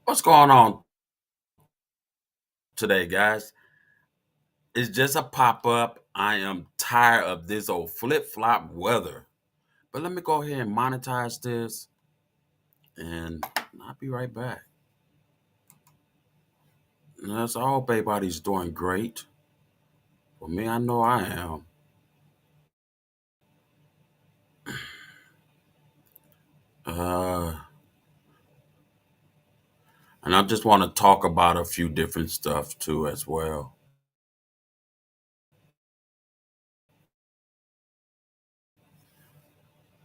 What's going on today, guys? It's just a pop up. I am tired of this old flip flop weather. But let me go ahead and monetize this and I'll be right back. Yes, I hope everybody's doing great. For me, I know I am. Uh, and I just want to talk about a few different stuff too, as well.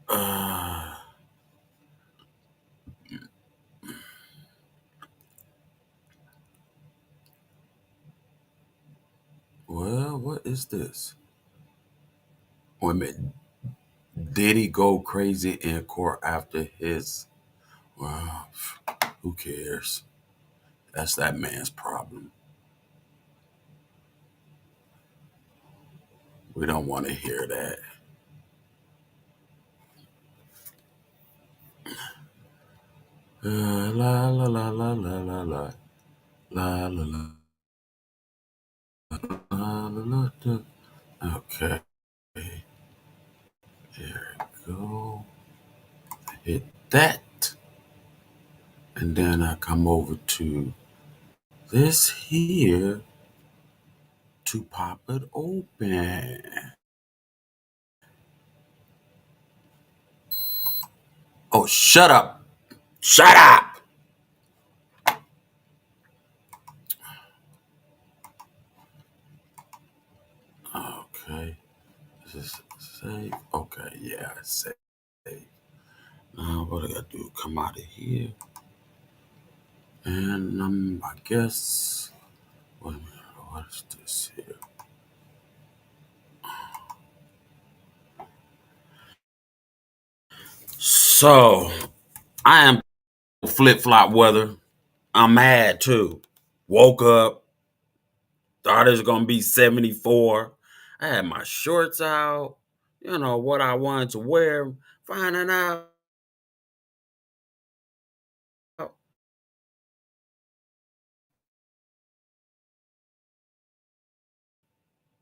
Uh, well, what is this? Wait a minute. Did he go crazy in court after his? Well, who cares? That's that man's problem. We don't want to hear that. La la la la la la la la la la la la la. Okay, there we go. Hit that, and then I come over to this here to pop it open. Oh, shut up! Shut up! Okay, this is save. Okay, yeah, save. Now what I gotta do? Come out of here, and I guess. Wait a minute, what is this here? So I am flip flop weather. I'm mad too. Woke up, thought it was gonna be 74. I had my shorts out, what I wanted to wear. Finding out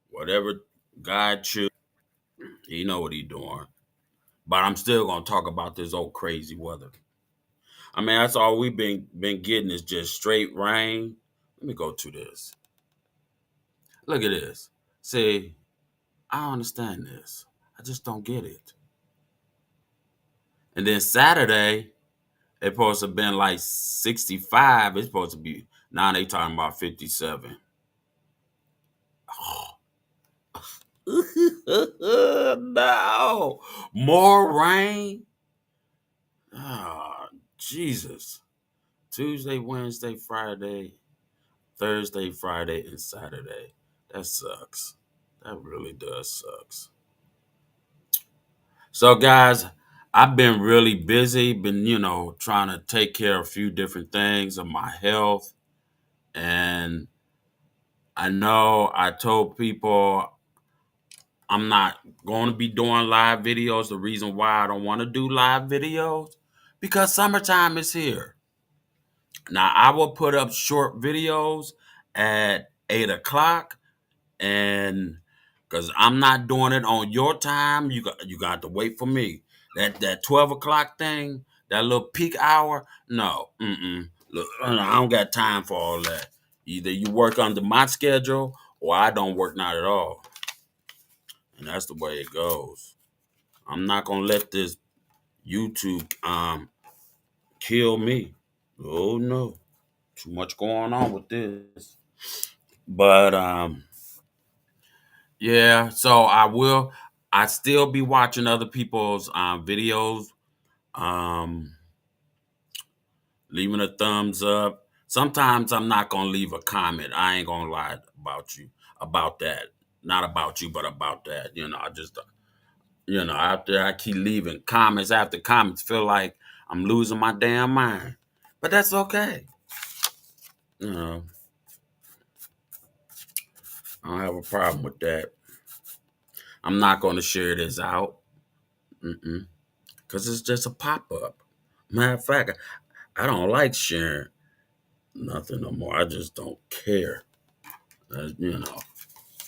whatever God choose, he know what he doing. But I'm still gonna talk about this old crazy weather. I mean, that's all we've been getting is just straight rain. Let me go to this. Look at this. See, I don't understand this. I just don't get it. And then Saturday, it's supposed to have been like 65. It's supposed to be now they talking about 57. No. More rain? Oh, Jesus. Tuesday, Wednesday, Friday, Thursday, Friday, and Saturday. That sucks. That really does sucks. So guys, I've been really busy, been, trying to take care of a few different things of my health. And I know I told people I'm not going to be doing live videos. The reason why I don't want to do live videos, because summertime is here. Now I will put up short videos at 8 o'clock, and because I'm not doing it on your time, you got to wait for me. That 12 o'clock thing, that little peak hour, no, Look, I don't got time for all that. Either you work under my schedule or I don't work not at all, and that's the way it goes. I'm not gonna let this YouTube kill me. Oh no, too much going on with this. But yeah, so I still be watching other people's videos, um, leaving a thumbs up. Sometimes I'm not gonna leave a comment. I ain't gonna lie about that. Not about you, but about that. I just after I keep leaving comments after comments, feel like I'm losing my damn mind. But that's okay. You know, I don't have a problem with that. I'm not gonna share this out. Because it's just a pop up. Matter of fact, I don't like sharing. Nothing no more. I just don't care. You know.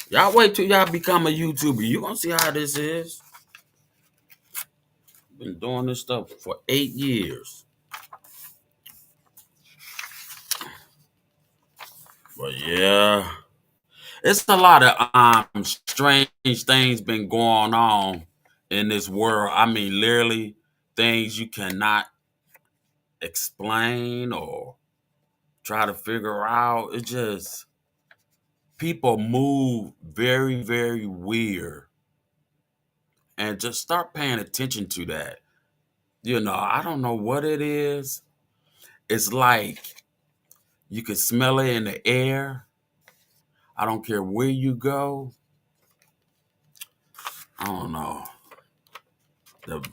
Y'all wait till y'all become a YouTuber. You gonna see how this is. Been doing this stuff for 8 years. But yeah. It's a lot of strange things been going on in this world. I mean, literally things you cannot explain or try to figure out. It just people move very, very weird. And just start paying attention to that. I don't know what it is. It's like you can smell it in the air. I don't care where you go. I don't know. The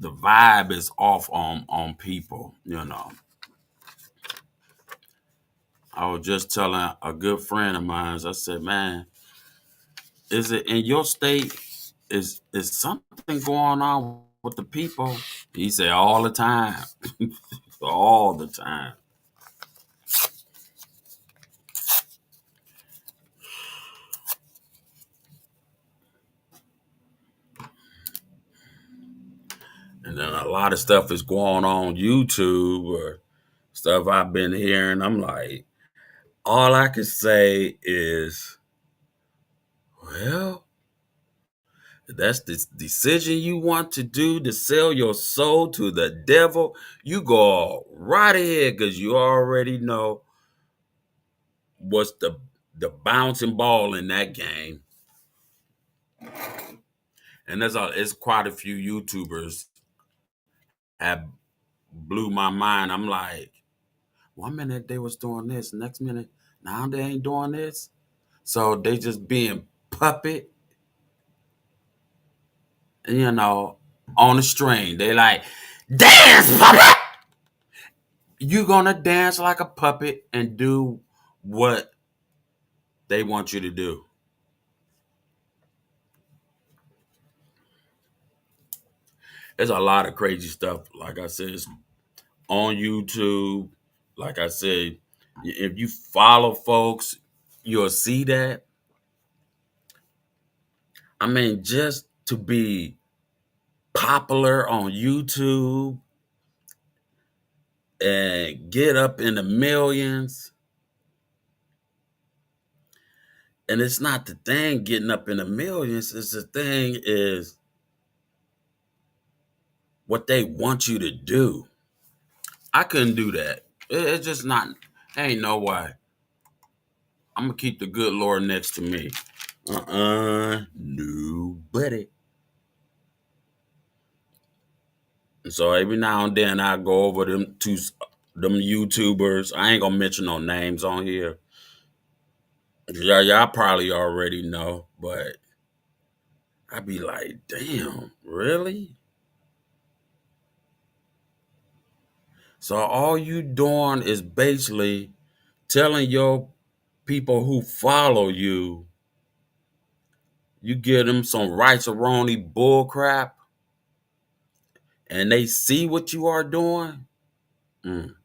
the vibe is off on people. I was just telling a good friend of mine, I said, man, is it in your state? Is something going on with the people? He said all the time. All the time. And then a lot of stuff is going on YouTube or stuff I've been hearing. I'm like, all I can say is, well, if that's the decision you want to do to sell your soul to the devil, you go right ahead because you already know what's the bouncing ball in that game. And it's quite a few YouTubers have blew my mind. I'm like, one minute they was doing this, next minute now they ain't doing this. So they just being puppet, on the string. They like, dance puppet. You gonna dance like a puppet and do what they want you to do. There's a lot of crazy stuff. Like I said, it's on YouTube. Like I said, if you follow folks, you'll see that. I mean, just to be popular on YouTube and get up in the millions. And it's not the thing getting up in the millions. It's the thing is what they want you to do. I couldn't do that. It's just not, ain't no way. I'm going to keep the good Lord next to me. No, buddy. And so every now and then I go over them YouTubers. I ain't gonna mention no names on here. Y'all probably already know, but I be like, damn, really? So all you doing is basically telling your people who follow you, you give them some rights-a-roni bull crap, and they see what you are doing. Mm,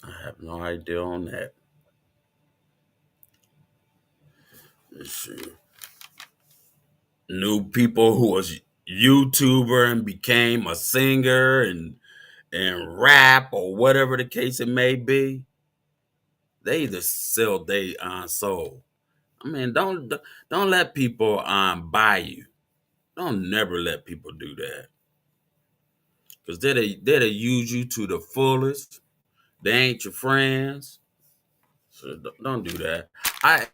I have no idea on that. Let's see. New people who was YouTuber and became a singer and rap or whatever the case it may be. They either sell their soul. I mean, don't let people buy you. Don't never let people do that because they'll use you to the fullest. They ain't your friends, so don't do that.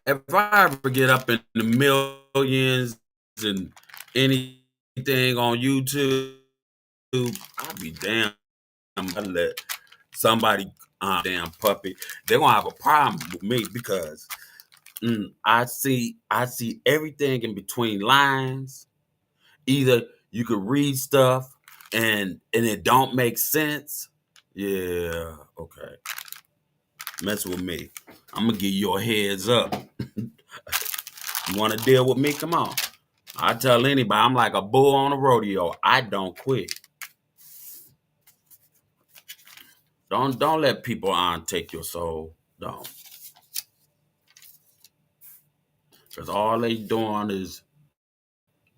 If I ever get up in the millions and anything on YouTube, I'll be damn. I let somebody damn puppy. They're gonna have a problem with me because I see everything in between lines. Either you could read stuff and it don't make sense. Yeah, okay. Mess with me. I'm gonna give you a heads up. You want to deal with me? Come on. I tell anybody I'm like a bull on a rodeo. I don't quit. Don't let people on take your soul. Don't, because all they doing is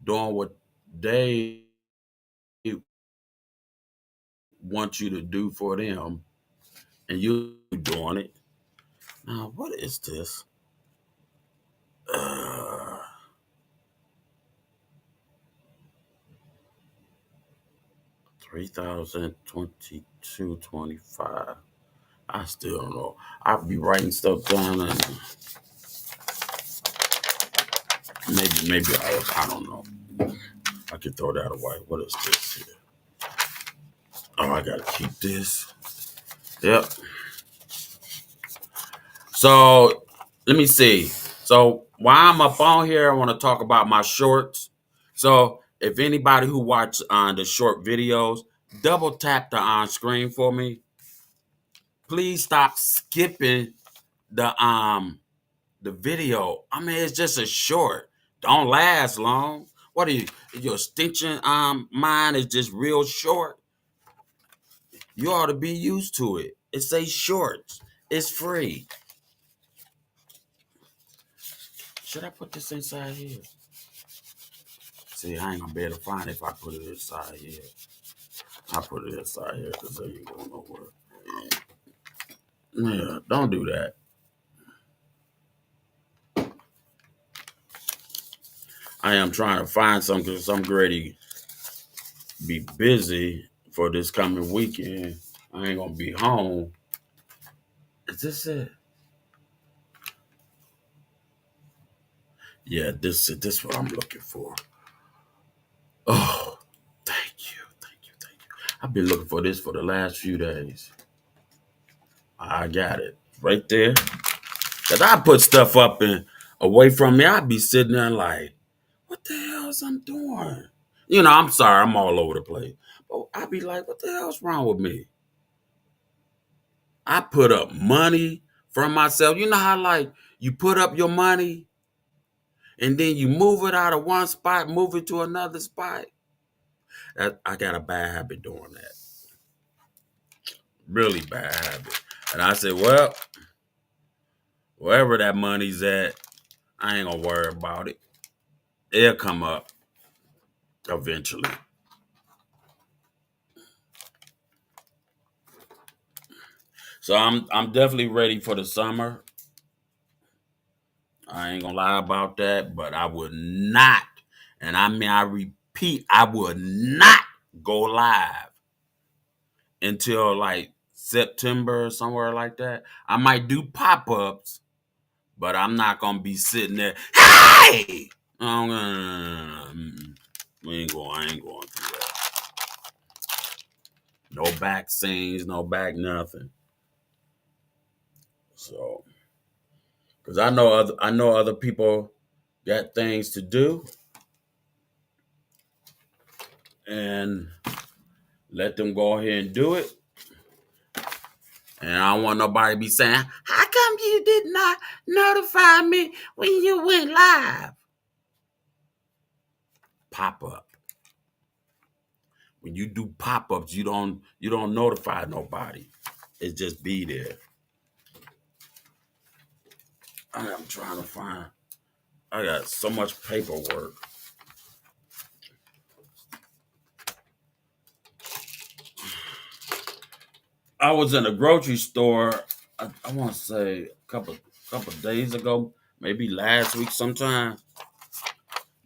doing what they want you to do for them, and you doing it. Now, what is this? Uh, 3,022.25. I still don't know. I'll be writing stuff down and maybe I don't know. I can throw that away. What is this here? Oh, I gotta keep this. Yep. So let me see. So while I'm up on here, I want to talk about my shorts. So if anybody who watch the short videos, double tap the on screen for me. Please stop skipping the video. I mean, it's just a short. Don't last long. What are you? Your extension mind is just real short. You ought to be used to it. It says shorts. It's free. Should I put this inside here? See, I ain't gonna be able to find it if I put it inside here. I put it inside here because I ain't going nowhere. Yeah, don't do that. I am trying to find something because I'm ready to be busy for this coming weekend. I ain't gonna be home. Is this it? Yeah, this what I'm looking for. Oh, thank you. I've been looking for this for the last few days. I got it right there. Cause I put stuff up and away from me. I'd be sitting there like, what the hell is I'm doing? You know, I'm sorry, I'm all over the place. But I'd be like, what the hell's wrong with me? I put up money from myself. You know how like you put up your money and then you move it out of one spot, move it to another spot. I got a bad habit doing that. Really bad habit. And I said, well, wherever that money's at, I ain't gonna worry about it. It'll come up eventually. So I'm definitely ready for the summer. I ain't gonna lie about that, but I would not, and I mean I repeat, I would not go live until like September or somewhere like that. I might do pop-ups, but I'm not gonna be sitting there. Hey, I'm gonna, I ain't going through that. No back scenes, no back nothing. So, because I know other people got things to do, and let them go ahead and do it. And I don't want nobody to be saying, how come you did not notify me when you went live? Pop up. When you do pop ups, you don't notify nobody. It just be there. I am trying to find. I got so much paperwork. I was in a grocery store. I want to say a couple days ago, maybe last week sometime.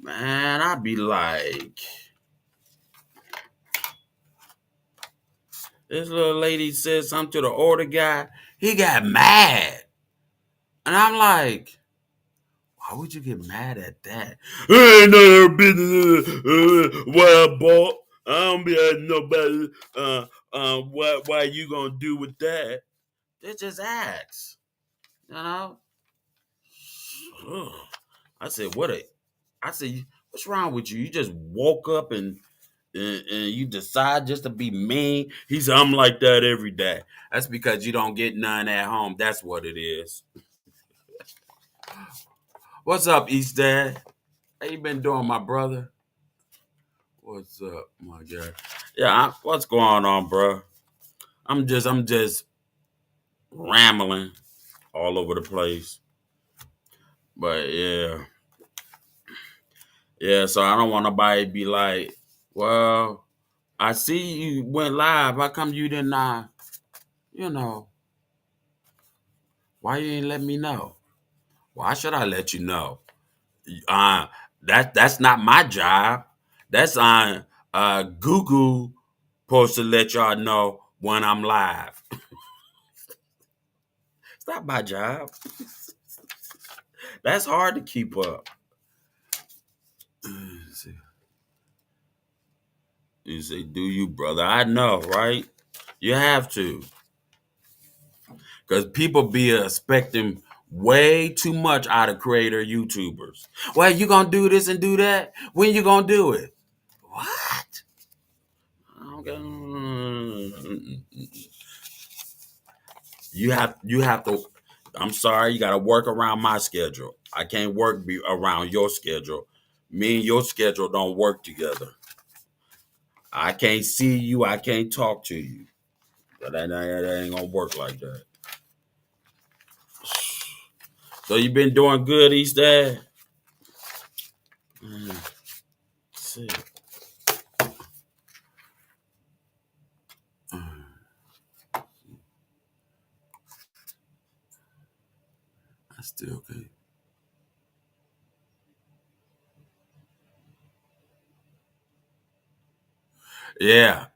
Man, I'd be like, this little lady said something to the order guy. He got mad. And I'm like, why would you get mad at that? I ain't no business what I bought. I don't be at nobody. Why you gonna do with that? They just ask, you know. Ugh. I said, I said, what's wrong with you? You just woke up and you decide just to be mean. He said, I'm like that every day. That's because you don't get none at home. That's what it is. What's up, East Dad? How you been doing, my brother? What's up, my guy? Yeah, what's going on, bro? I'm just rambling all over the place. But yeah, yeah. So I don't want nobody to be like, well, I see you went live. How come you didn't? You know, why you ain't let me know? Why should I let you know? Uh, that's not my job. That's on Google supposed to let y'all know when I'm live. It's not my job. That's hard to keep up. You say, do you, brother? I know, right? You have to. Because people be expecting way too much out of creator YouTubers. Well, you gonna do this and do that? When you gonna do it? What? Okay. You have to. I'm sorry, you got to work around my schedule. I can't around your schedule. Me and your schedule don't work together. I can't see you. I can't talk to you. That ain't gonna work like that. So you been doing good, East Dad? See, I still can't. Yeah,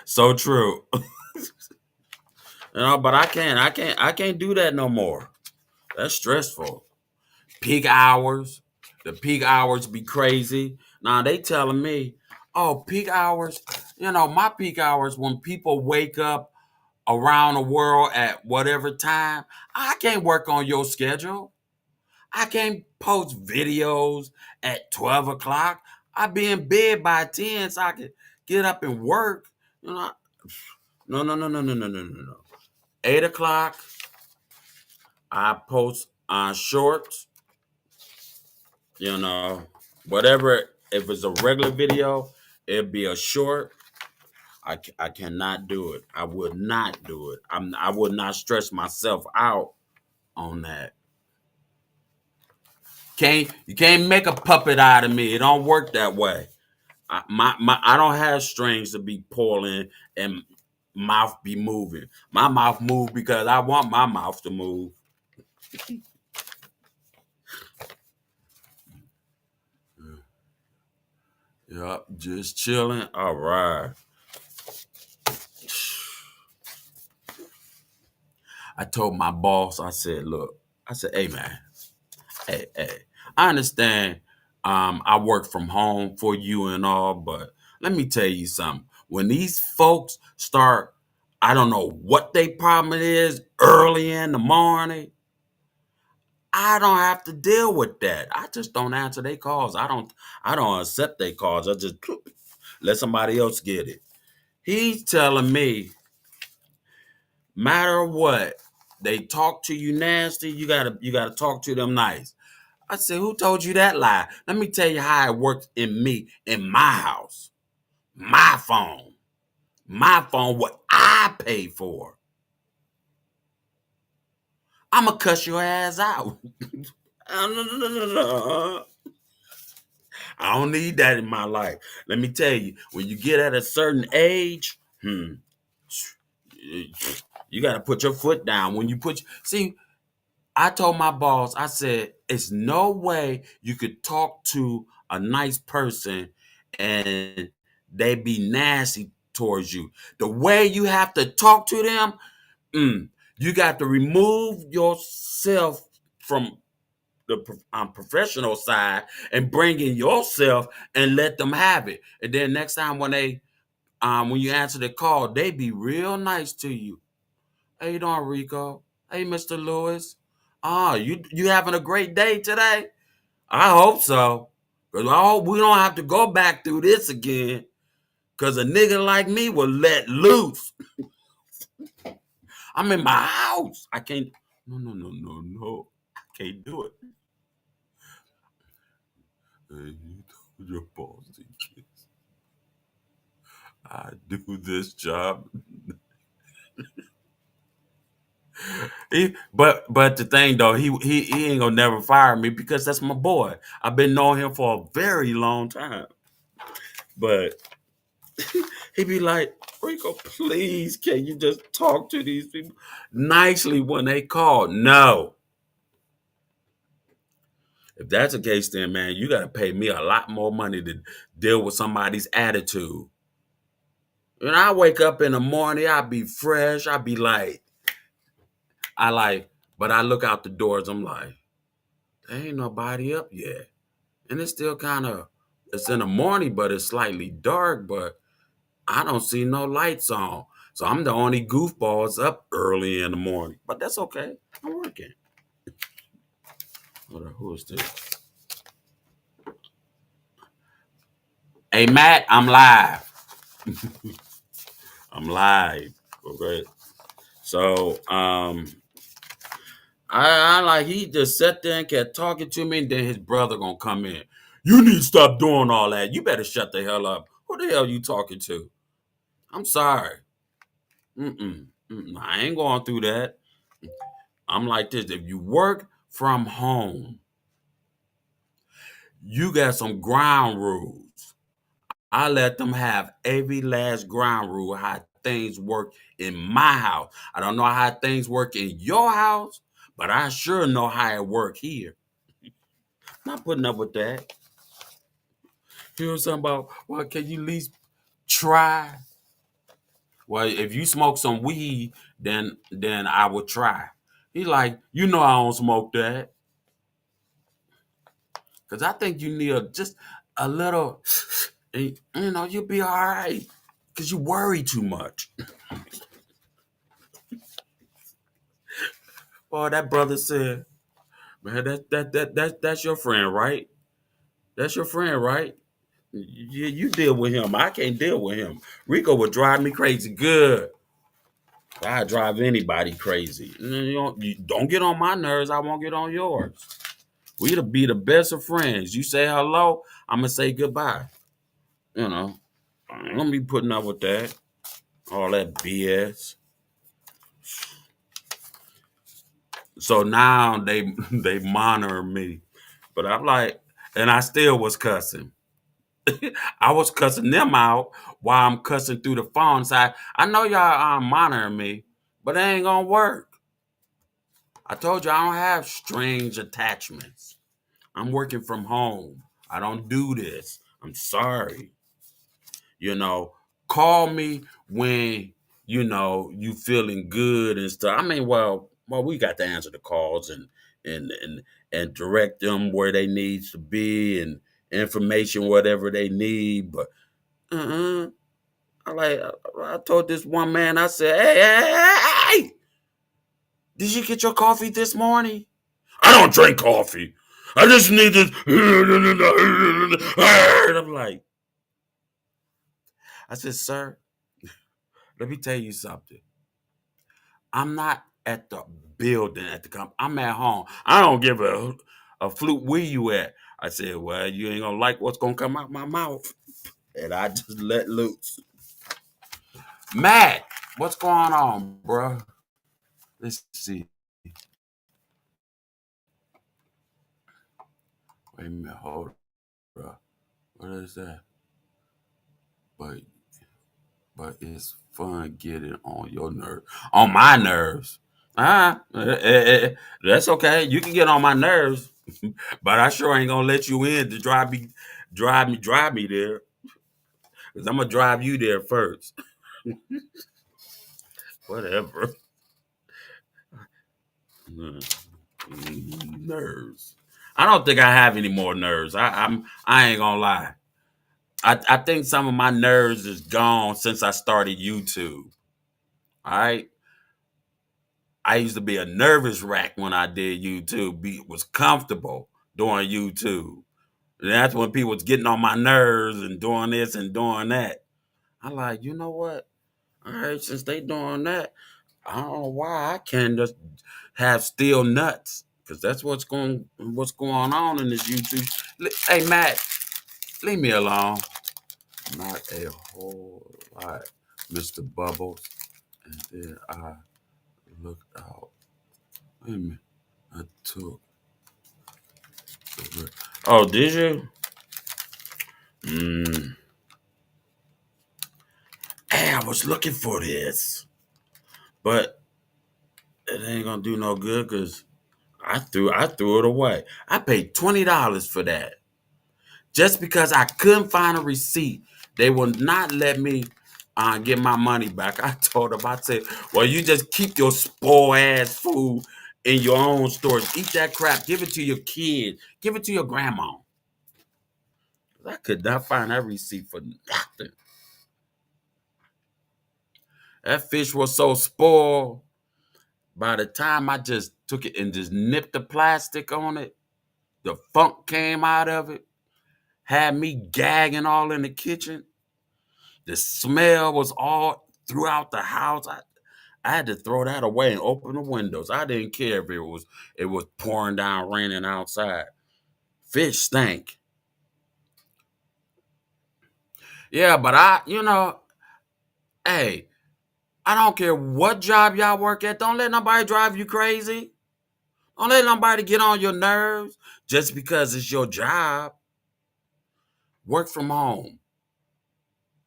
so true. But I can't do that no more. That's stressful. Peak hours, the peak hours be crazy. Now they telling me, oh, peak hours. My peak hours when people wake up around the world at whatever time. I can't work on your schedule. I can't post videos at 12 o'clock. I be in bed by 10 so I can get up and work. You know, no, no, no, no, no, no, no, no, no. 8 o'clock, I post on shorts, you know, whatever. If it's a regular video, it'd be a short. I cannot do it. I would not do it. I would not stress myself out on that. You can't make a puppet out of me. It don't work that way. I don't have strings to be pulling and mouth be moving. My mouth move because I want my mouth to move. Yup, just chilling. All right. I told my boss, I said, look, I said, hey man, hey, I understand I work from home for you and all, but let me tell you something. When these folks start, I don't know what their problem is early in the morning, I don't have to deal with that. I just don't answer their calls. I don't accept their calls. I just let somebody else get it. He's telling me, matter what, they talk to you nasty, you gotta talk to them nice. I said, who told you that lie? Let me tell you how it works in my house. My phone. My phone, what I pay for. I'ma cuss your ass out. I don't need that in my life. Let me tell you, when you get at a certain age, you got to put your foot down. When you see, I told my boss, I said, it's no way you could talk to a nice person and they be nasty towards you. The way you have to talk to them, you got to remove yourself from the professional side and bring in yourself and let them have it. And then next time when you answer the call, they be real nice to you. How you doing, Rico? Hey, Mr. Lewis. You having a great day today? I hope so. Cause I hope we don't have to go back through this again. Cause a nigga like me will let loose. I'm in my house. I can't. No, no, no, no, no. I can't do it. Hey, you told your boss to kiss. I do this job. But the thing though, he ain't gonna never fire me because that's my boy. I've been knowing him for a very long time. But he be like, Rico, please, can you just talk to these people nicely when they call? No. If that's the case, then man, you gotta pay me a lot more money to deal with somebody's attitude. When I wake up in the morning, I be fresh. I be like, I like, but I look out the doors, I'm like, there ain't nobody up yet. And it's still kind of, it's in the morning, but it's slightly dark, but I don't see no lights on. So I'm the only goofballs up early in the morning. But that's okay. I'm working. Hold on, who is this? Hey Matt, I'm live. I'm live. Okay. So I like he just sat there and kept talking to me, and then his brother gonna come in. You need to stop doing all that. You better shut the hell up. Who the hell you talking to? I'm sorry. I ain't going through that. I'm like this. If you work from home, you got some ground rules. I let them have every last ground rule how things work in my house. I don't know how things work in your house, but I sure know how it work here. Not putting up with that. He was something about, well, can you at least try? Well, if you smoke some weed, then I would try. He like, you know I don't smoke that. Cause I think you need just a little, and, you know, you'll be all right. Cause you worry too much. Boy, that brother said, man, that's your friend, right? That's your friend, right? You deal with him. I can't deal with him. Rico would drive me crazy. Good. I drive anybody crazy. You don't get on my nerves. I won't get on yours. We'd be the best of friends. You say hello, I'm gonna say goodbye. You know, I ain't gonna be putting up with that. All that BS. So now they monitor me, but I'm like, and I still was cussing. I was cussing them out while I'm cussing through the phone. So I know y'all are monitoring me, but it ain't gonna work. I told you I don't have strange attachments. I'm working from home. I don't do this. I'm sorry. You know, call me when you feeling good and stuff. I mean, well, we got to answer the calls and and and direct them where they need to be and information whatever they need. But uh-uh. I told this one man, I said, hey, did you get your coffee this morning? I don't drink coffee. I just need this. I'm like, I said, sir, let me tell you something. I'm not at the building at the company. I'm at home. I don't give a flute where you at. I said, well, you ain't gonna like what's gonna come out my mouth. And I just let loose. Matt, what's going on, bro? Let's see. Wait a minute, hold on, bro. What is that? But but it's fun getting on your nerves. On my nerves. That's okay. You can get on my nerves, but I sure ain't gonna let you in to drive me there. Cause I'm gonna drive you there first. Whatever. Nerves. I don't think I have any more nerves. I ain't gonna lie. I think some of my nerves is gone since I started YouTube. All right. I used to be a nervous wreck when I did YouTube. Was comfortable doing YouTube. And that's when people was getting on my nerves and doing this and doing that. I like, you know what? All right, since they doing that, I don't know why I can't just have steel nuts. Cause that's what's going on in this YouTube. Hey Matt, leave me alone. not a whole lot, Mr. Bubbles. And then I looked out. Wait a minute. I took the. Oh, did you? Mm. Hey, I was looking for this, but it ain't gonna do no good because I threw it away. I paid $20 for that just because I couldn't find a receipt. They will not let me get my money back. I told them, I said, well, you just keep your spoiled ass food in your own storage. Eat that crap. Give it to your kids. Give it to your grandma. I could not find that receipt for nothing. That fish was so spoiled. By the time I just took it and just nipped the plastic on it, the funk came out of it, had me gagging all in the kitchen. The smell was all throughout the house. I had to throw that away and open the windows. I didn't care if it was pouring down, raining outside. Fish stank. Yeah, but hey, I don't care what job y'all work at. Don't let nobody drive you crazy. Don't let nobody get on your nerves just because it's your job. Work from home.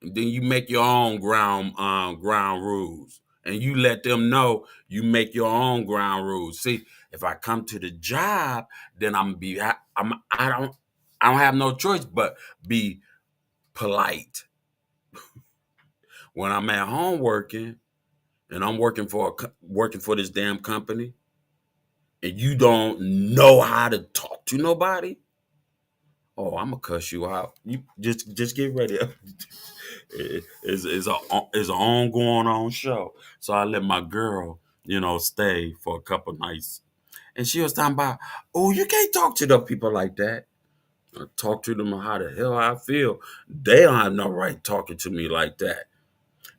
And then you make your own ground rules. And you let them know you make your own ground rules. See, if I come to the job, then I don't have no choice but be polite. When I'm at home working and I'm working for this damn company and you don't know how to talk to nobody, oh, I'm gonna cuss you out. You just get ready. It's an ongoing on show. So I let my girl, stay for a couple nights, and she was talking about, oh, you can't talk to the people like that. I talk to them how the hell I feel. They don't have no right talking to me like that.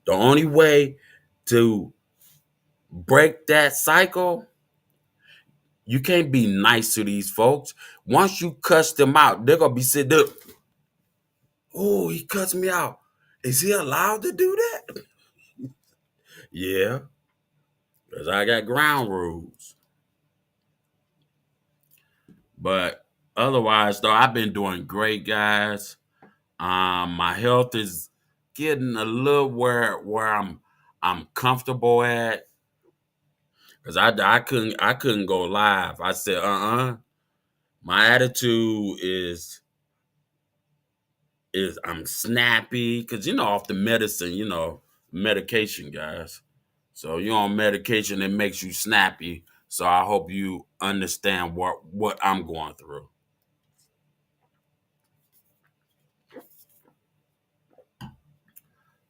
The only way to break that cycle, you can't be nice to these folks. Once you cuss them out, they're gonna be sitting there. Oh, he cuts me out. Is he allowed to do that? Yeah, because I got ground rules. But otherwise, though, I've been doing great, guys. My health is getting a little where I'm comfortable at. Cause I couldn't go live. I said, my attitude is I'm snappy because off the medicine, medication, guys. So you're on medication that makes you snappy. So I hope you understand what I'm going through.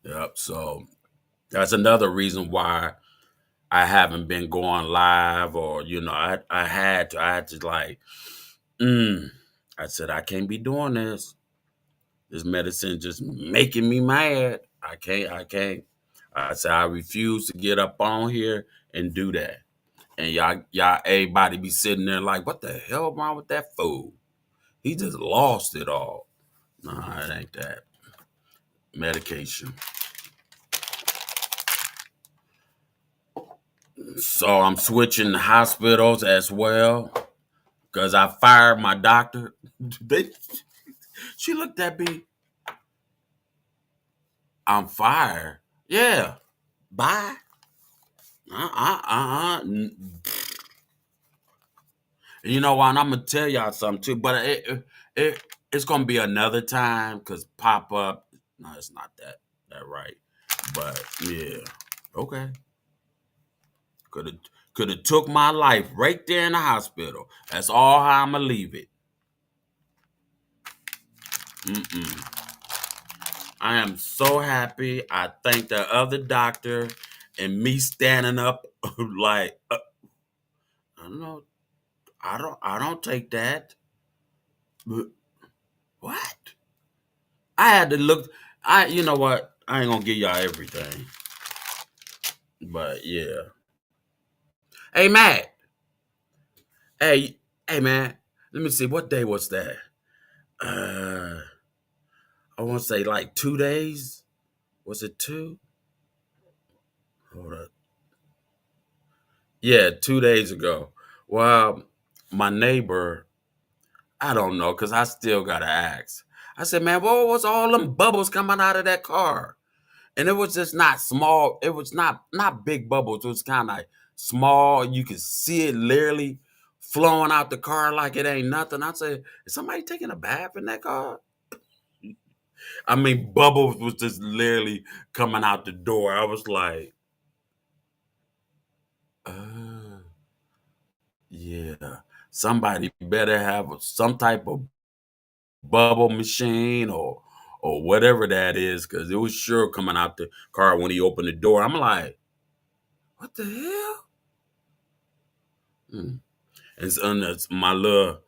Yep. So that's another reason why I haven't been going live, or I had to like, mm, I said I can't be doing this. This medicine just making me mad. I can't. I said I refuse to get up on here and do that. And y'all, everybody be sitting there like, what the hell wrong with that fool? He just lost it all. Nah, it ain't that. Medication. So I'm switching hospitals as well because I fired my doctor. They, she looked at me. I'm fired. Yeah. Bye. You know what? I'm gonna tell y'all something too, but it's gonna be another time because pop up. No, it's not that right. But yeah, okay. Could have took my life right there in the hospital. That's all how I'm gonna leave it. Mm-mm. I am so happy. I thank the other doctor and me standing up like I don't know. I don't take that. But what? I had to look. You know what? I ain't gonna give y'all everything, but yeah. Hey Matt. Hey, hey man. Let me see. What day was that? Uh, want to say like 2 days. Was it two? Hold up. Yeah, 2 days ago. Well, my neighbor, I don't know, cause I still gotta ask. I said, man, what was all them bubbles coming out of that car? And it was just not small. It was not big bubbles. It was kind of like small. You could see it literally flowing out the car like it ain't nothing. I said, is somebody taking a bath in that car? I mean, bubbles was just literally coming out the door. I was like, uh, yeah, somebody better have some type of bubble machine or whatever that is, because it was sure coming out the car when he opened the door. I'm like, what the hell? Hmm. And so, that's my little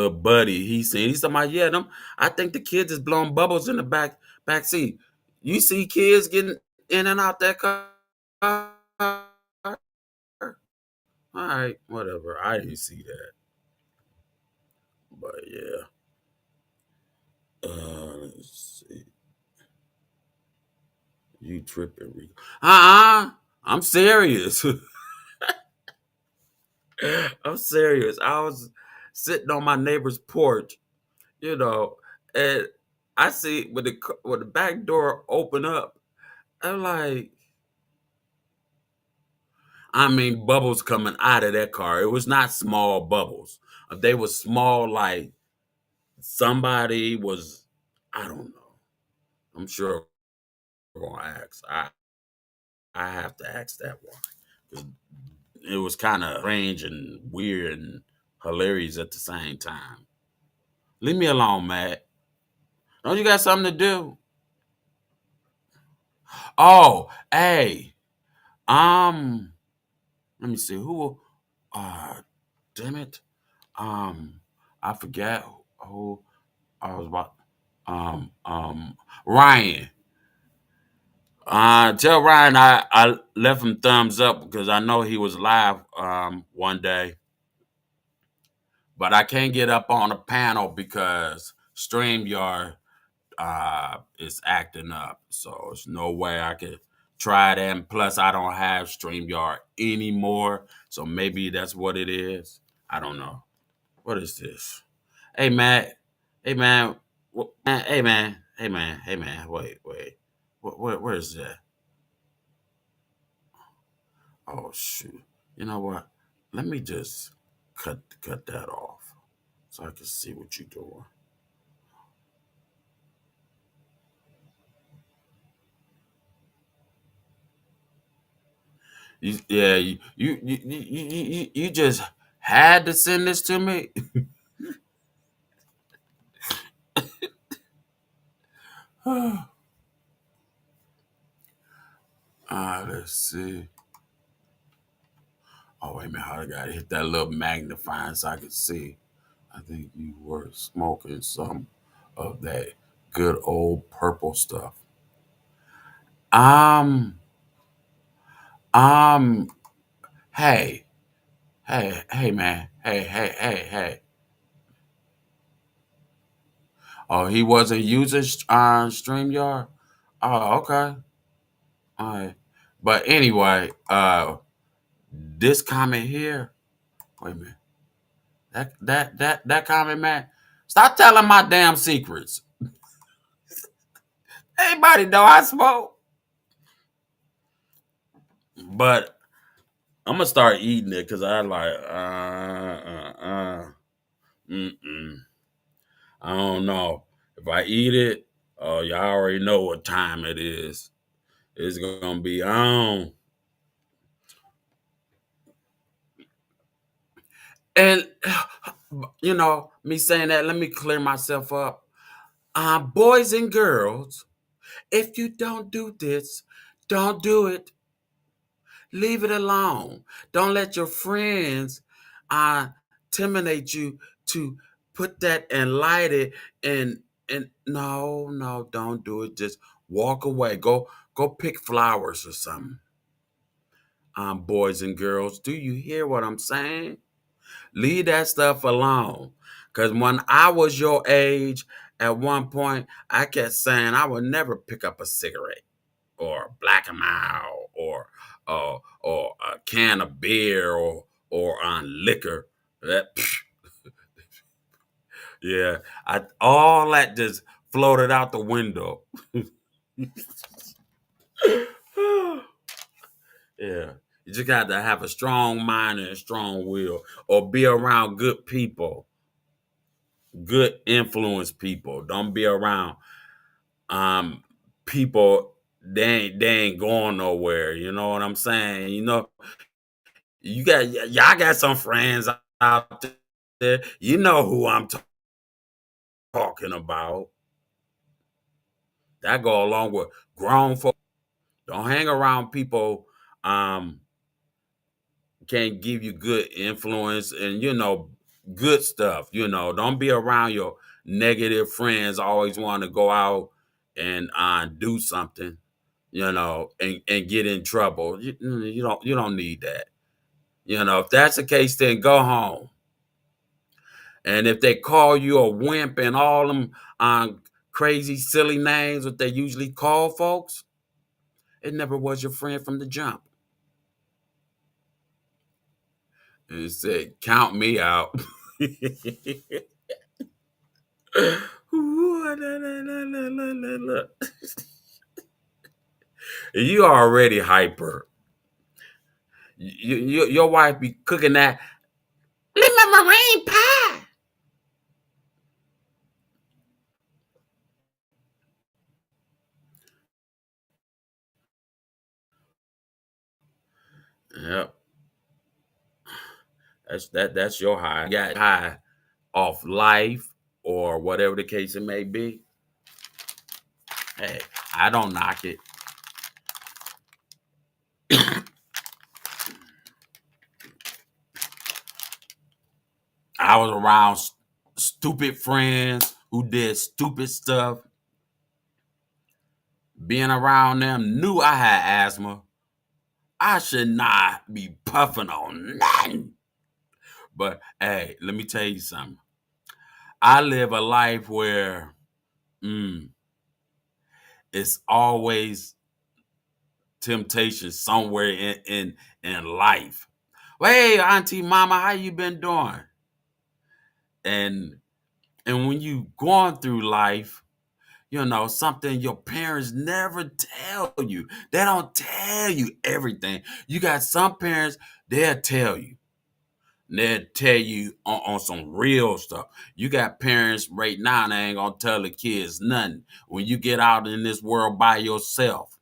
buddy, he's talking about, yeah, them. I think the kids is blowing bubbles in the back seat. You see kids getting in and out that car. All right, whatever. I didn't see that, but yeah. Let's see. You tripping, Rico? I'm serious. I'm serious. I was sitting on my neighbor's porch, you know, and I see when the back door open up. I'm like, I mean, bubbles coming out of that car. It was not small bubbles. They were small, like somebody was. I don't know. I'm sure we're gonna ask. I have to ask that one. 'Cause it was kind of strange and weird and hilarious at the same time. Leave me alone, Matt. Don't you got something to do? Oh, hey, um, let me see who. Uh, damn it. Um, I forget who I was about. Ryan. Tell Ryan I left him thumbs up because I know he was live one day, but I can't get up on a panel because StreamYard is acting up. So there's no way I could try that. And plus, I don't have StreamYard anymore. So maybe that's what it is. I don't know. What is this? Hey, Matt. Hey, man. Hey, man. Hey, man. Hey, man. Wait. Where is that? Oh, shoot. You know what? Let me just cut that off so I can see what you're doing. You just had to send this to me. Let's see. Oh wait a minute, I gotta hit that little magnifying so I can see. I think you were smoking some of that good old purple stuff. Um, um, hey, hey, man, hey. Oh, he wasn't using StreamYard. Oh, okay, all right. But anyway, this comment here. Wait a minute. That comment, man. Stop telling my damn secrets. Anybody know I smoke, but I'm gonna start eating it because I like mm-mm. I don't know if I eat it. Oh, y'all already know what time it is. It's gonna be on. And me saying that, let me clear myself up. Boys and girls, if you don't do this, don't do it. Leave it alone. Don't let your friends intimidate you to put that and light it and no, don't do it. Just walk away. Go pick flowers or something. Boys and girls, do you hear what I'm saying? Leave that stuff alone. Cause when I was your age At one point, I kept saying I would never pick up a cigarette or black and mild or a can of beer or on liquor. That yeah, I all that just floated out the window. Yeah, you just got to have a strong mind and a strong will, or be around good people, good influence people. Don't be around um people they ain't going nowhere. You know what I'm saying? You know, y'all got some friends out there. You know who I'm talking about. That go along with grown folks. Don't hang around people um can't give you good influence and good stuff. Don't be around your negative friends always want to go out and do something, and get in trouble. You don't need that. If that's the case, then go home. And if they call you a wimp and all them crazy, silly names that they usually call folks, it never was your friend from the jump. And it said, count me out. You already hyper. Your wife be cooking that lemon meringue pie. Yep, that's your high. You got high off life or whatever the case it may be. Hey, I don't knock it. I was around stupid friends who did stupid stuff. Being around them, knew I had asthma. I should not be puffing on nothing. But hey, let me tell you something. I live a life where mm, it's always temptation somewhere in life. Well, hey, Auntie Mama, how you been doing? And and when you going through life, something your parents never tell you. They don't tell you everything. You got some parents, they'll tell you. They'll tell you on some real stuff. You got parents right now that ain't gonna tell the kids nothing. When you get out in this world by yourself,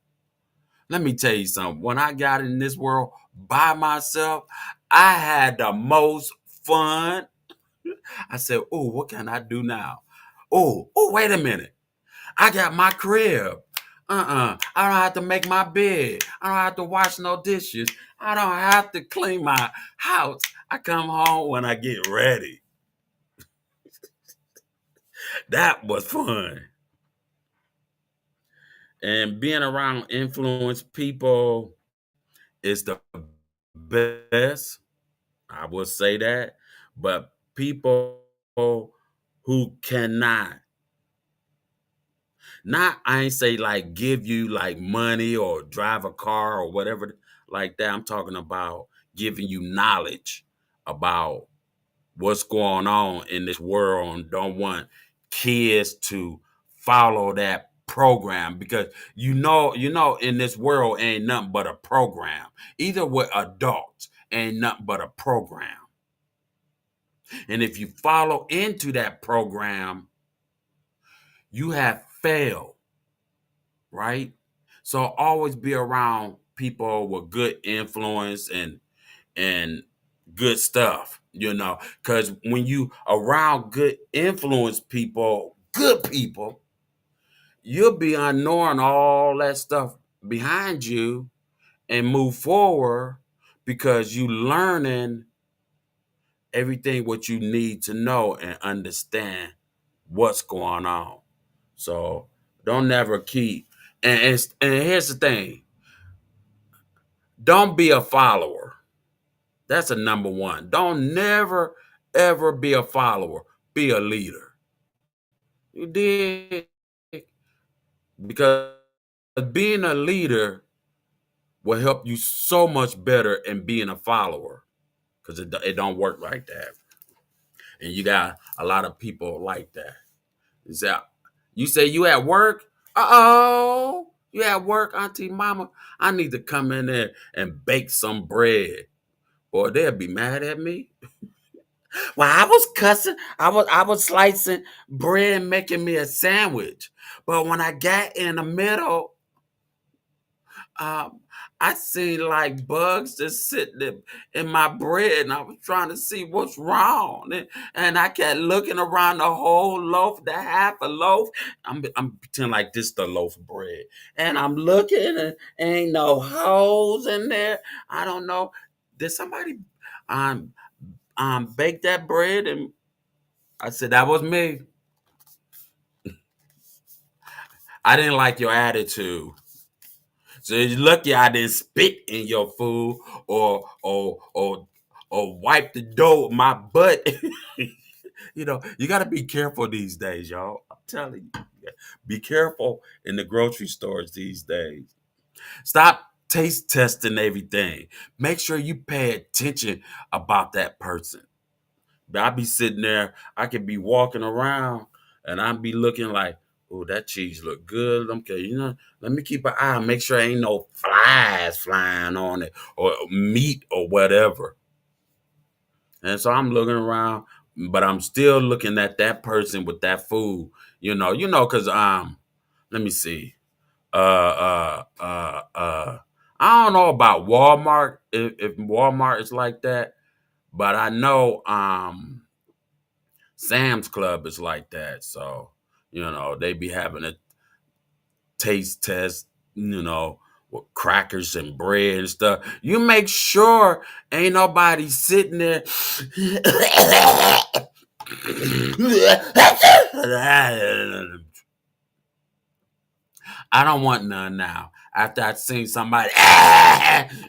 let me tell you something. When I got in this world by myself, I had the most fun. I said, "Oh, what can I do now? Oh, wait a minute. I got my crib. I don't have to make my bed. I don't have to wash no dishes. I don't have to clean my house. I come home when I get ready." That was fun. And being around influenced people is the best. I will say that. But people who cannot, not, I ain't say like give you like money or drive a car or whatever like that. I'm talking about giving you knowledge about what's going on in this world and don't want kids to follow that program because in this world ain't nothing but a program. Either with adults ain't nothing but a program. And if you follow into that program, you have failed, right? So always be around people with good influence and good stuff, because when you around good influence people, good people, you'll be unknowing all that stuff behind you and move forward because you learning everything what you need to know and understand what's going on. So don't never keep and here's the thing. Don't be a follower. That's a number one. Don't never ever be a follower. Be a leader. You did, because being a leader will help you so much better in being a follower, because it don't work like that. And you got a lot of people like that. Is that you say you at work? Uh-oh, you at work, Auntie Mama? I need to come in there and bake some bread. Boy, they'll be mad at me. Well, I was cussing. I was slicing bread and making me a sandwich. But when I got in the middle, um, I seen like bugs just sitting in my bread, and I was trying to see what's wrong. And I kept looking around the whole loaf, the half a loaf. I'm pretending like this the loaf of bread, and I'm looking, and ain't no holes in there. I don't know. Did somebody um bake that bread? And I said that was me. I didn't like your attitude. So you're lucky I didn't spit in your food or wipe the dough with my butt. You got to be careful these days, y'all. I'm telling you, be careful in the grocery stores these days. Stop taste testing everything. Make sure you pay attention about that person. But I be sitting there, I could be walking around and I be looking like, oh, that cheese look good. Okay, let me keep an eye, make sure ain't no flies flying on it or meat or whatever. And so I'm looking around, but I'm still looking at that person with that food, because let me see. I don't know about Walmart, if Walmart is like that, but I know Sam's Club is like that. So, they be having a taste test, with crackers and bread and stuff. You make sure ain't nobody sitting there. I don't want none now. After I seen somebody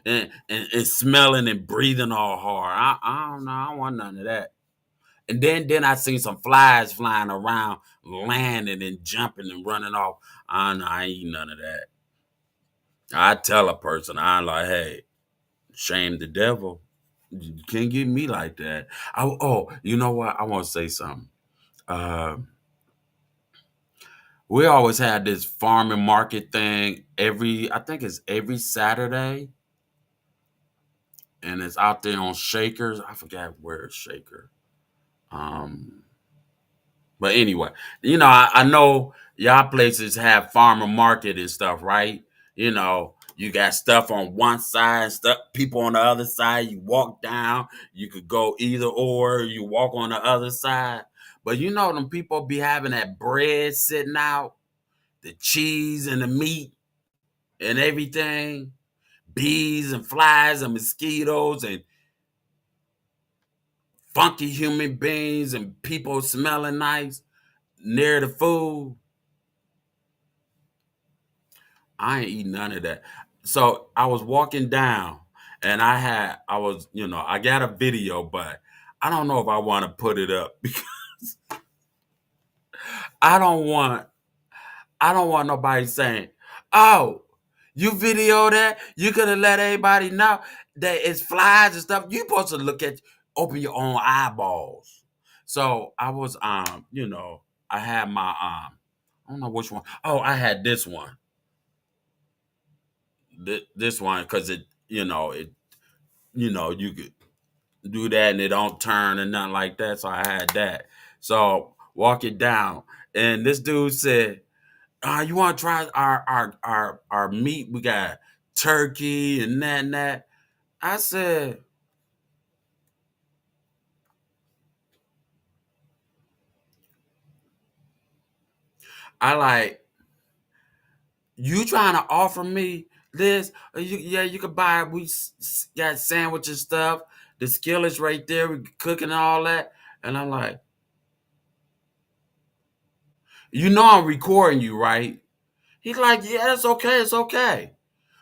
and smelling and breathing all hard, I don't know. I don't want none of that. And then I seen some flies flying around, landing and jumping and running off. I ain't eat none of that. I tell a person, I'm like, hey, shame the devil. You can't get me like that. You know what? I want to say something. Uh, we always had this farm and market thing I think it's every Saturday, and it's out there on Shakers. I forgot where it's Shaker. Um, But anyway, I know y'all places have farmer market and stuff, right? You got stuff on one side, stuff people on the other side. You walk down, you could go either or. You walk on the other side, but them people be having that bread sitting out, the cheese and the meat and everything, bees and flies and mosquitoes and funky human beings and people smelling nice near the food. I ain't eating none of that. So I was walking down and I got a video, but I don't know if I want to put it up because I don't want I don't want nobody saying, "Oh, you video that? You could have let everybody know that it's flies and stuff." You supposed to open your own eyeballs. So I was I had my I don't know which one. Oh, I had this one. This one because you could do that and it don't turn and nothing like that. So I had that. So walk it down, and this dude said, "You want to try our meat? We got turkey and that and that." I said, "I like you trying to offer me this? Yeah, you could buy. Got sandwich and stuff. The skillet's right there. We cooking and all that." And I'm like, I'm recording you, right? He's like, "Yeah, it's okay. It's okay."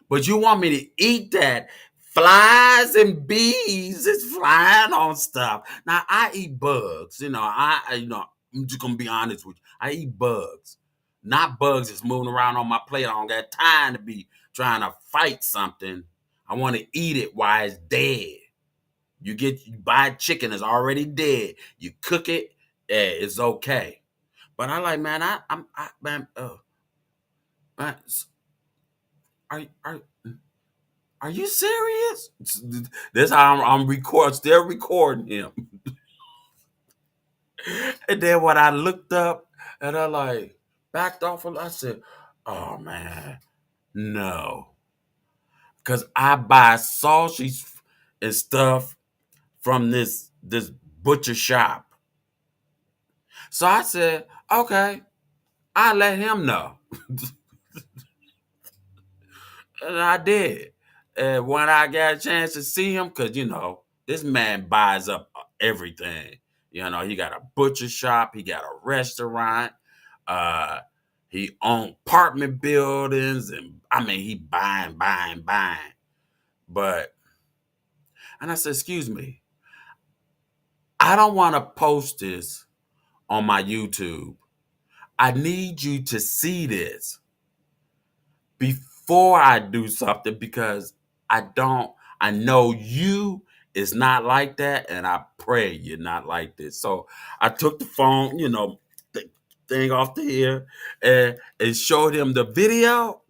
But you want me to eat that? Flies and bees is flying on stuff. Now I eat bugs. I'm just gonna be honest with you. I eat bugs, not bugs that's moving around on my plate. I don't got time to be trying to fight something. I want to eat it while it's dead. You buy chicken it's already dead. You cook it, it's okay. But I like, man, man, man, are are you serious? This how still recording him. And then when I looked up and I like backed off, I said, "Oh man, no," because I buy sausage and stuff from this butcher shop. So I said, "Okay, I let him know," and I did. And when I got a chance to see him, because this man buys up everything. He got a butcher shop, he got a restaurant, uh, he owned apartment buildings, and I mean he buying. But and I said, excuse me, I don't want to post this on my YouTube. I need you to see this before I do something because I know you is not like that, and I pray you're not like this. So I took the phone, thing off the ear and showed him the video.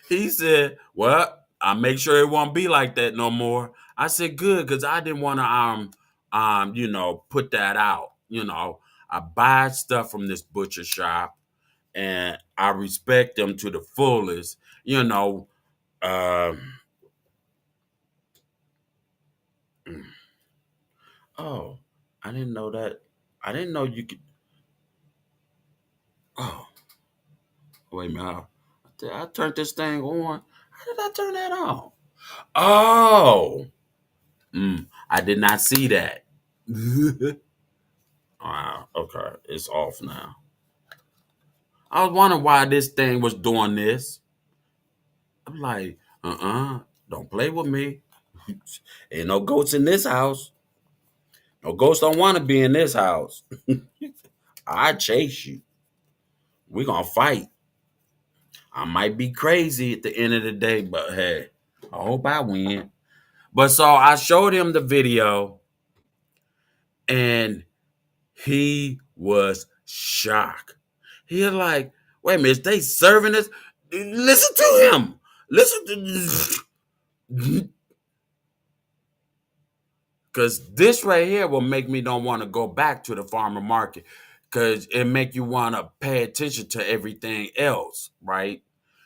He said, "Well, I make sure it won't be like that no more." I said, "Good," because I didn't want to put that out. I buy stuff from this butcher shop and I respect them to the fullest. Um, oh, I didn't know that. I didn't know you could. Oh, wait a minute. I turned this thing on. How did I turn that on? Oh, I did not see that. Wow. Okay, it's off now. I was wondering why this thing was doing this. I'm like, don't play with me. Ain't no ghosts in this house. No ghosts don't want to be in this house. I chase you. We gonna fight. I might be crazy at the end of the day, but hey, I hope I win. But so I showed him the video, and he was shocked. He was like, "Wait a minute, they serving us? Listen to him. Listen to." Because this right here will make me don't want to go back to the farmer market because it make you want to pay attention to everything else, right?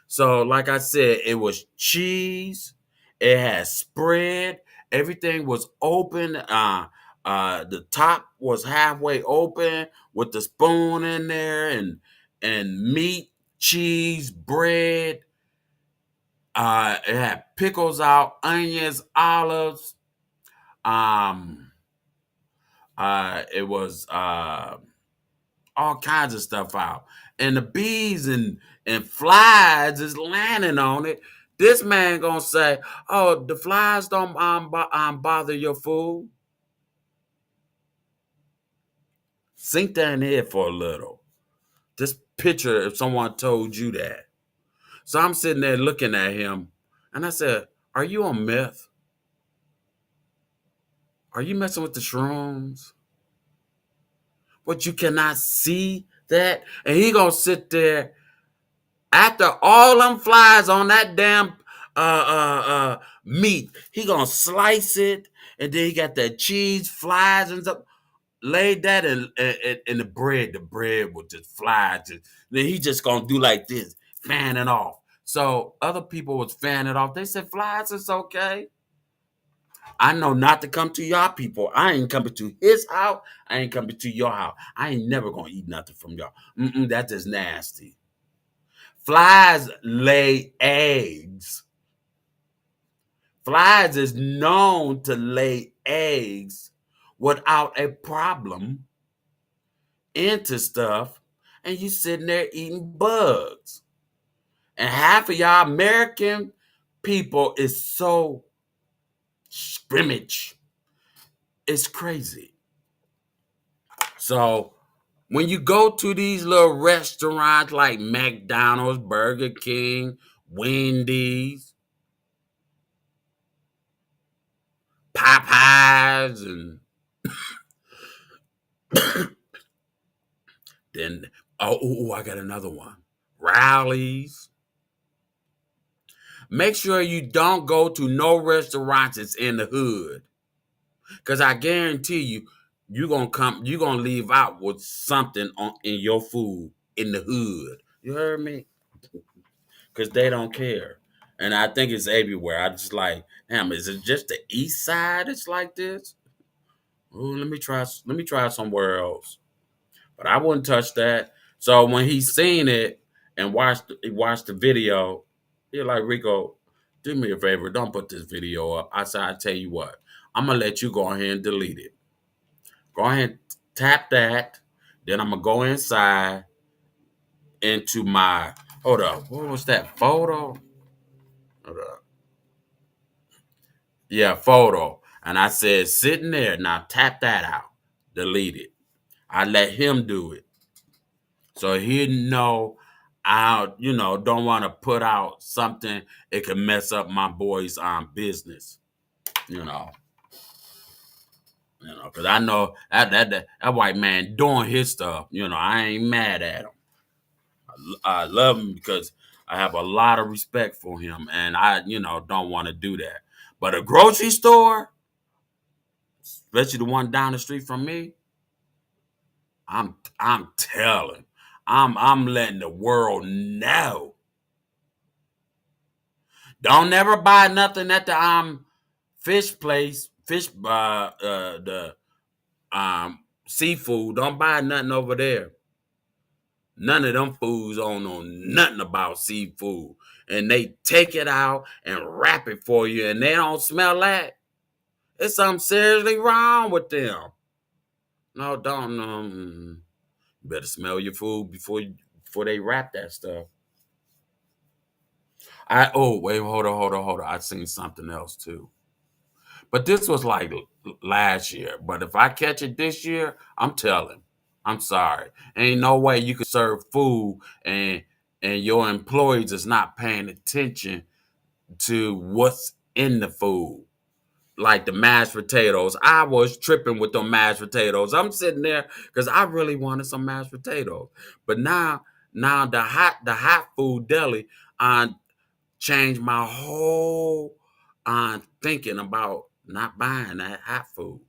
So like I said, it was cheese, it had spread, everything was open, the top was halfway open with the spoon in there, and meat, cheese, bread, it had pickles out, onions, olives, um it was all kinds of stuff out, and the bees and flies is landing on it. This man gonna say, "Oh, the flies don't bother your food." Sink that in here for a little. Just picture if someone told you that. So I'm sitting there looking at him, and I said, "Are you on meth? Are you messing with the shrooms? But you cannot see that?" And he gonna sit there after all them flies on that damn meat. He gonna slice it, and then he got that cheese, flies, and stuff. Laid that in the bread. The bread with just flies. Then he just gonna do like this, fan it off. So other people was fanning it off. They said, "Flies, it's okay." I know not to come to y'all people. I ain't coming to his house. I ain't coming to your house. I ain't never gonna eat nothing from y'all. That is nasty. Flies lay eggs. Flies is known to lay eggs without a problem into stuff, and you sitting there eating bugs. And half of y'all American people is so scrimmage. It's crazy. So when you go to these little restaurants like McDonald's, Burger King, Wendy's, Popeyes, and then I got another one. Rallies. Make sure you don't go to no restaurants that's in the hood. Cause I guarantee you, you're gonna leave out with something in your food in the hood. You heard me? Cause they don't care. And I think it's everywhere. I just like, damn, is it just the east side it's like this? Ooh, let me try somewhere else. But I wouldn't touch that. So when he seen it and he watched the video, he like, Rico, do me a favor, don't put this video up. I said, I tell you what, I'm gonna let you go ahead and delete it. Go ahead and tap that. Then I'm gonna go inside into my hold up. What was that photo? Hold up. Yeah, photo. And I said, sitting there, now tap that out. Delete it. I let him do it. So he know I, don't want to put out something it can mess up my boy's business, you know. Because I know that white man doing his stuff. I ain't mad at him. I love him because I have a lot of respect for him, and I, don't want to do that. But a grocery store, especially the one down the street from me, I'm telling, I'm letting the world know. Don't never buy nothing at the fish place, the seafood. Don't buy nothing over there. None of them fools don't know nothing about seafood. And they take it out and wrap it for you, and they don't smell that. There's something seriously wrong with them. No, don't. You better smell your food before they wrap that stuff. Wait, hold on. I seen something else too. But this was like last year. But if I catch it this year, I'm telling. I'm sorry. Ain't no way you could serve food and your employees is not paying attention to what's in the food. Like the mashed potatoes. I was tripping with them mashed potatoes. I'm sitting there because I really wanted some mashed potatoes. But now the hot food deli changed my whole thinking about not buying that hot food.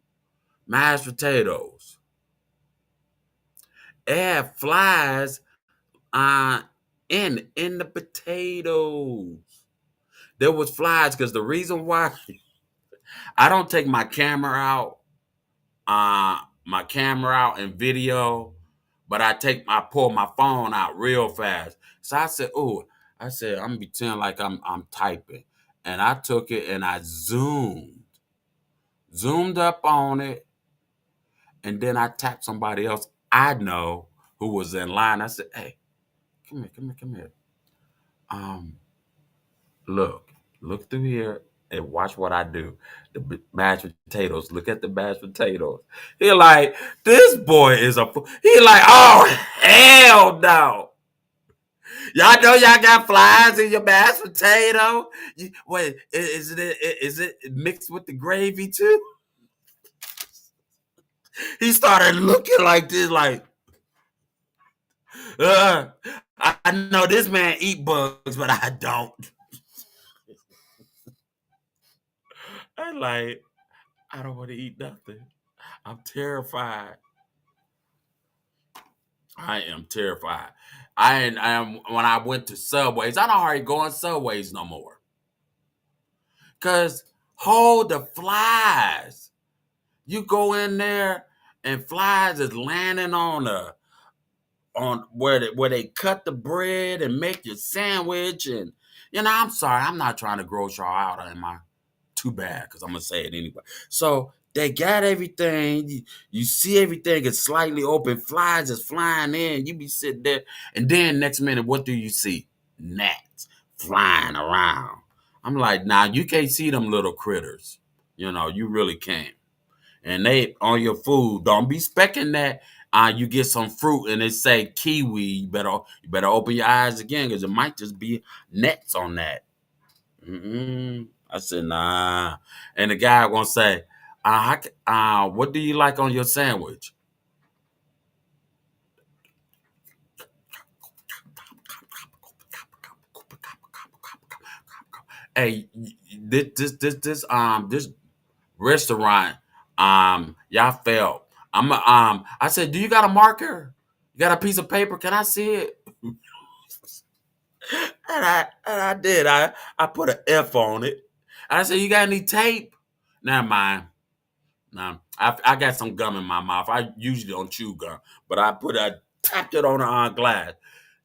Mashed potatoes. It had flies uh, in the potatoes. There was flies because the reason why I don't take my camera out and video, but I pull my phone out real fast. So I said, I'm gonna pretend like I'm typing. And I took it and I zoomed up on it, and then I tapped somebody else I know who was in line. I said, hey, come here. Um, look, look through here and watch what I do. The mashed potatoes. Look at the mashed potatoes. He like, this boy is a fool. He like, oh hell no. Y'all know y'all got flies in your mashed potato. Wait, is it mixed with the gravy too? He started looking like this, like, uh, I know this man eat bugs, but I don't. I like, I don't want to eat nothing. I'm terrified. I am terrified. I am when I went to Subways. I don't hardly go on Subways no more. Cause hold the flies. You go in there and flies is landing on where they cut the bread and make your sandwich, and I'm sorry, I'm not trying to gross y'all out, am I? Too bad, because I'm gonna say it anyway. So they got everything. You see everything is slightly open. Flies is flying in. You be sitting there, and then next minute, what do you see? Gnats flying around. I'm like, nah, you can't see them little critters. You really can't. and they on your food. Don't be specking that. You get some fruit and it say kiwi. You better open your eyes again because it might just be nets on that. I said nah, and the guy gonna say, what do you like on your sandwich? Hey, this restaurant, y'all failed. I said, do you got a marker? You got a piece of paper? Can I see it? And I did. I put an F on it. I said, you got any tape? Never mind. No, I got some gum in my mouth. I usually don't chew gum, but I tapped it on the glass.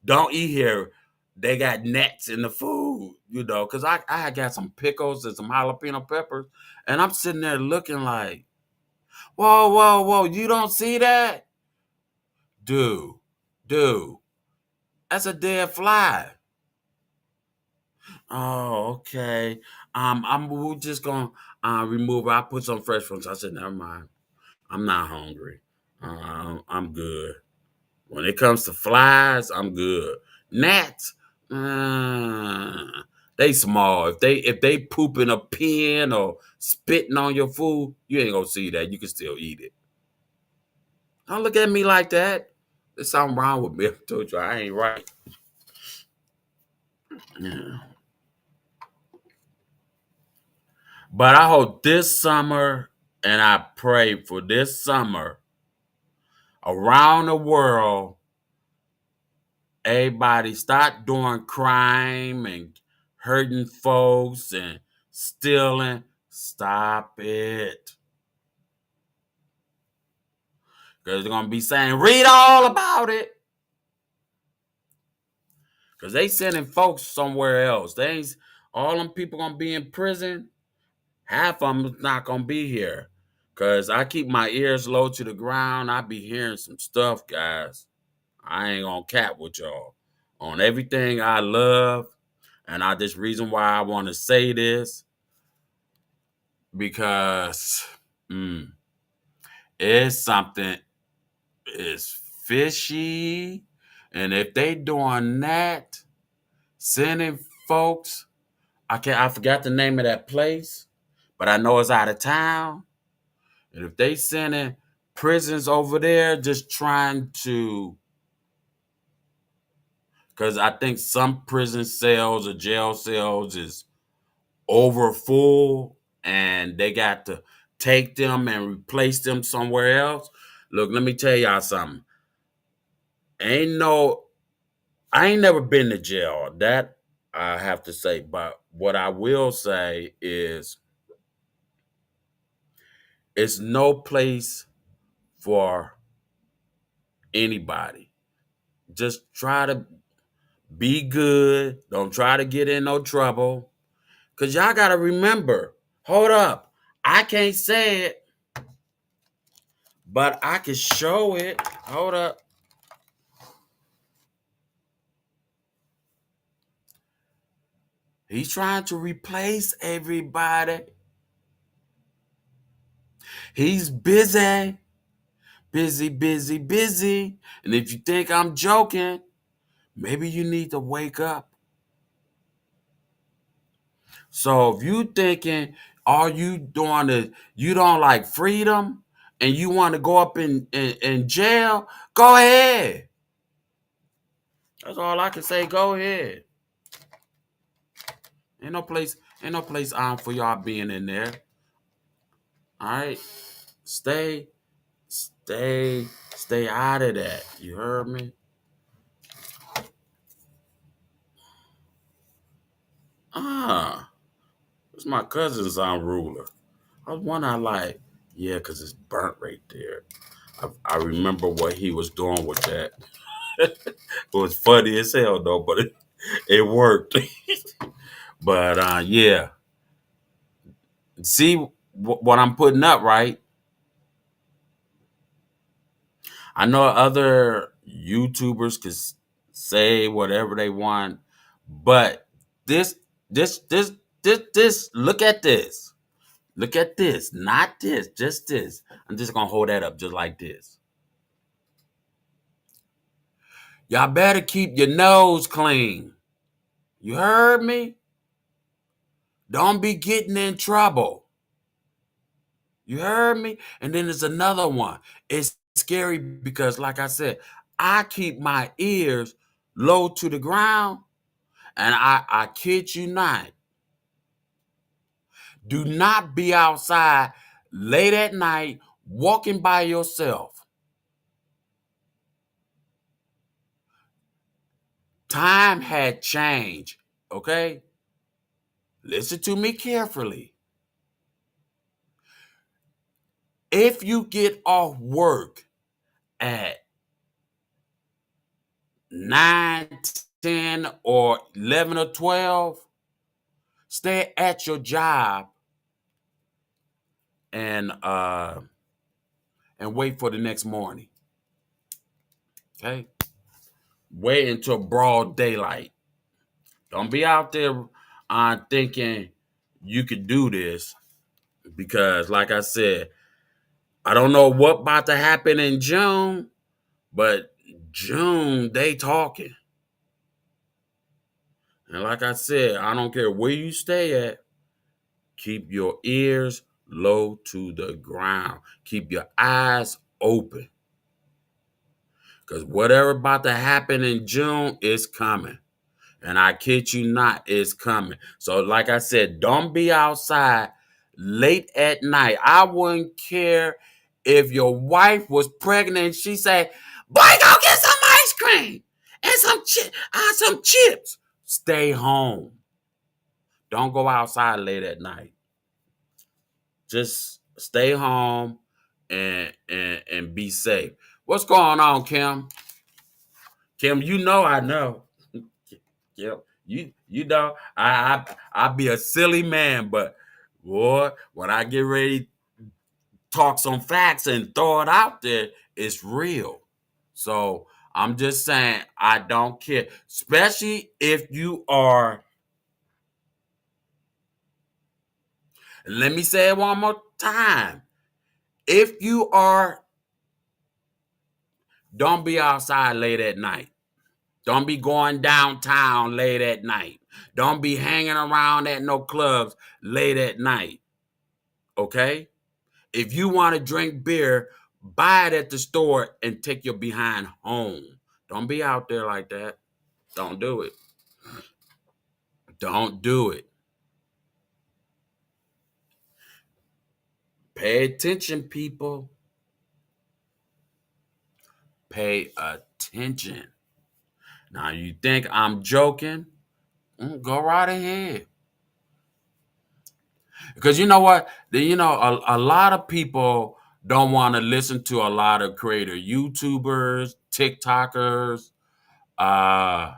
Don't eat here. They got nets in the food, because I got some pickles and some jalapeno peppers, and I'm sitting there looking like, whoa, whoa, whoa, you don't see that? Dude, dude, that's a dead fly. Oh, okay. We're just gonna remove it. I put some fresh ones. I said, never mind. I'm not hungry. I'm good. When it comes to flies, I'm good. Gnats, uh, they small. If they poop in a pen or spitting on your food, you ain't gonna see that. You can still eat it. Don't look at me like that. There's something wrong with me. I told you I ain't right. Yeah. But I hope this summer, and I pray for this summer around the world, everybody stop doing crime and hurting folks and stealing. Stop it. Because they're going to be saying, read all about it. Because they sending folks somewhere else. They ain't, all them people going to be in prison. Half of them not going to be here. Because I keep my ears low to the ground. I be hearing some stuff, guys. I ain't going to cap with y'all. On everything I love. And this reason why I want to say this, because it's something is fishy, and if they doing that, sending folks, I forgot the name of that place, but I know it's out of town. And if they sending prisons over there, just trying to, because I think some prison cells or jail cells is over full and they got to take them and replace them somewhere else. Look, let me tell y'all something. Ain't no, I ain't never been to jail. That I have to say. But what I will say is it's no place for anybody. Just try to be good. Don't try to get in no trouble. Cause y'all gotta remember, hold up. I can't say it, but I can show it. Hold up. He's trying to replace everybody. He's busy, busy, busy, busy. And if you think I'm joking, maybe you need to wake up. So if you thinking all you doing is you don't like freedom and you want to go up in jail, go ahead. That's all I can say. Go ahead. Ain't no place for y'all being in there. All right. Stay, stay out of that. You heard me? Ah, it's my cousin's ruler. I was wondering, like, yeah, because it's burnt right there. I remember what he was doing with that. It was funny as hell, though, but it worked. But yeah, see what I'm putting up, right? I know other YouTubers could say whatever they want, but this, this, this, look at this. Look at this, not this, just this. I'm just gonna hold that up just like this. Y'all better keep your nose clean. You heard me? Don't be getting in trouble. You heard me? And then there's another one. It's scary because, like I said, I keep my ears low to the ground, and I kid you not, do not be outside late at night walking by yourself. Time had changed, okay? Listen to me carefully. If you get off work at 9, 10, or 11 or 12, stay at your job and wait for the next morning. Okay? Wait until broad daylight. Don't be out there thinking you could do this because, like I said, I don't know what about to happen in June, but June they talking. And like I said, I don't care where you stay at. Keep your ears low to the ground. Keep your eyes open. Because whatever about to happen in June is coming. And I kid you not, it's coming. So, like I said, don't be outside late at night. I wouldn't care if your wife was pregnant and she said, "Boy, go get some ice cream and some chips." Stay home. Don't go outside late at night. Just stay home and be safe. What's going on, Kim? Kim, you know I know. Yep. You know, I be a silly man, but boy, when I get ready to talk some facts and throw it out there, it's real. So I'm just saying I don't care. Especially if you are, let me say it one more time. If you are, don't be outside late at night. Don't be going downtown late at night. Don't be hanging around at no clubs late at night. Okay? If you want to drink beer, buy it at the store and take your behind home. Don't be out there like that. Don't do it. Don't do it. Pay attention, people. Pay attention. Now, you think I'm joking? Go right ahead. Because you know what? A lot of people don't want to listen to a lot of creator YouTubers, TikTokers, uh,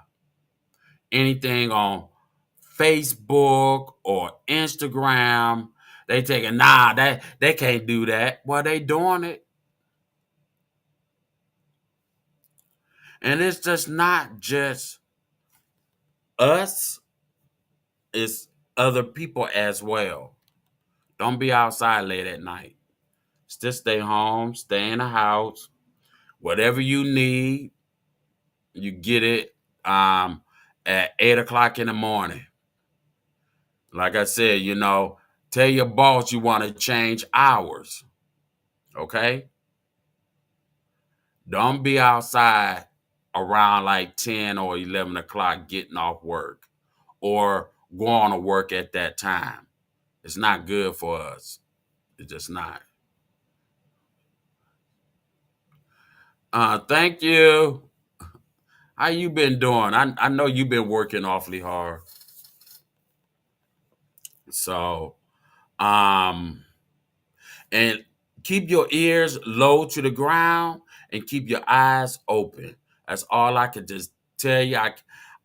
anything on Facebook or Instagram. They taking they can't do that. Well, they doing it. And it's just not just us, it's other people as well. Don't be outside late at night. Just stay home, stay in the house. Whatever you need, you get it at 8 o'clock in the morning. Like I said, tell your boss you want to change hours. Okay? Don't be outside around like 10 or 11 o'clock getting off work or going to work at that time. It's not good for us. It's just not. Thank you. How you been doing? I know you've been working awfully hard. So, um, and keep your ears low to the ground and keep your eyes open. That's all I could just tell you.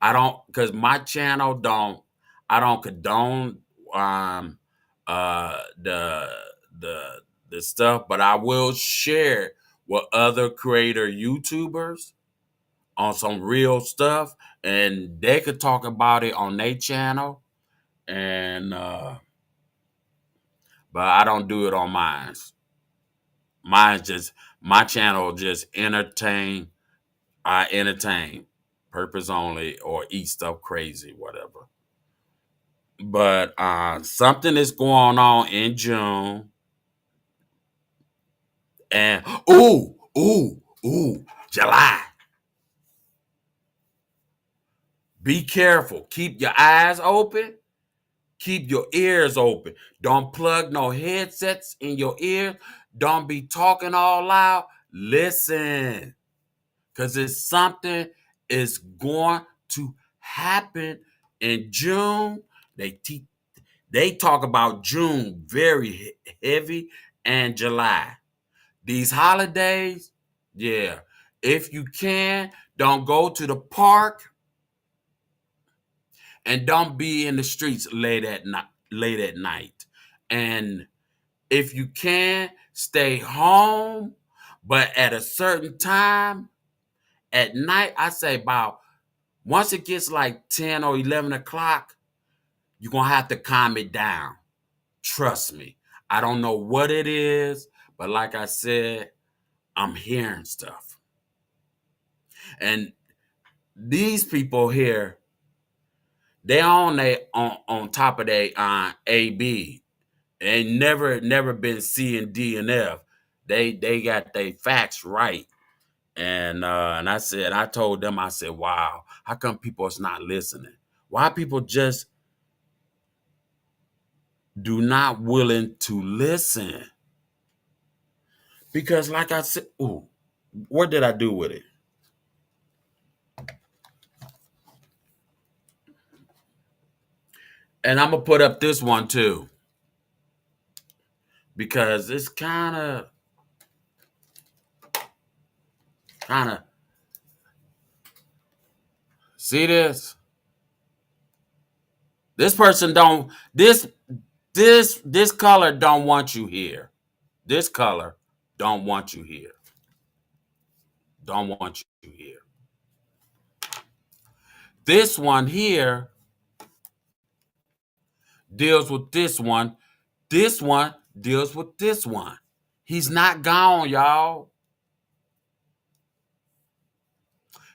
I don't, because my channel I don't condone um the the stuff, but I will share with other creator YouTubers on some real stuff, and they could talk about it on their channel. And but I don't do it on mine. Mine's just my channel just entertain. I entertain, purpose only, or eat stuff crazy, whatever. But something is going on in June, and July. Be careful. Keep your eyes open. Keep your ears open. Don't plug no headsets in your ear. Don't be talking all loud. Listen, because it's something is going to happen in June. They talk about June very heavy, and July. These holidays, yeah. If you can, don't go to the park and don't be in the streets late at night. Late at night, and if you can, stay home, but at a certain time at night. I say about once it gets like 10 or 11 o'clock, you're gonna have to calm it down. Trust me. I don't know what it is, but like I said, I'm hearing stuff. And these people here, they on top of their AB. They never been C and D and F. They got their facts right. And I told them, I said, wow, how come people is not listening? Why people just do not willing to listen? Because like I said, ooh, what did I do with it? And I'm gonna put up this one too, because it's kind of see this. This person don't this color don't want you here. This color don't want you here. Don't want you here. This one here deals with this one. This one deals with this one. He's not gone, y'all.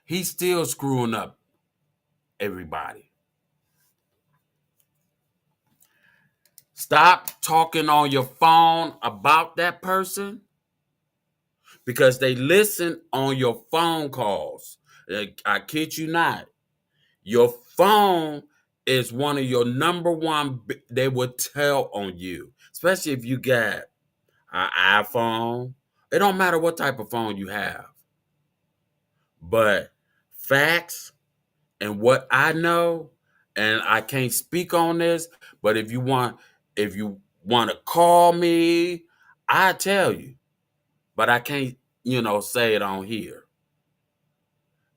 He's still screwing up everybody. Stop talking on your phone about that person because they listen on your phone calls. I kid you not. Your phone is one of your number one, they will tell on you, especially if you got an iPhone. It don't matter what type of phone you have. But facts and what I know, and I can't speak on this, but if you want to call me, I tell you. But I can't, say it on here.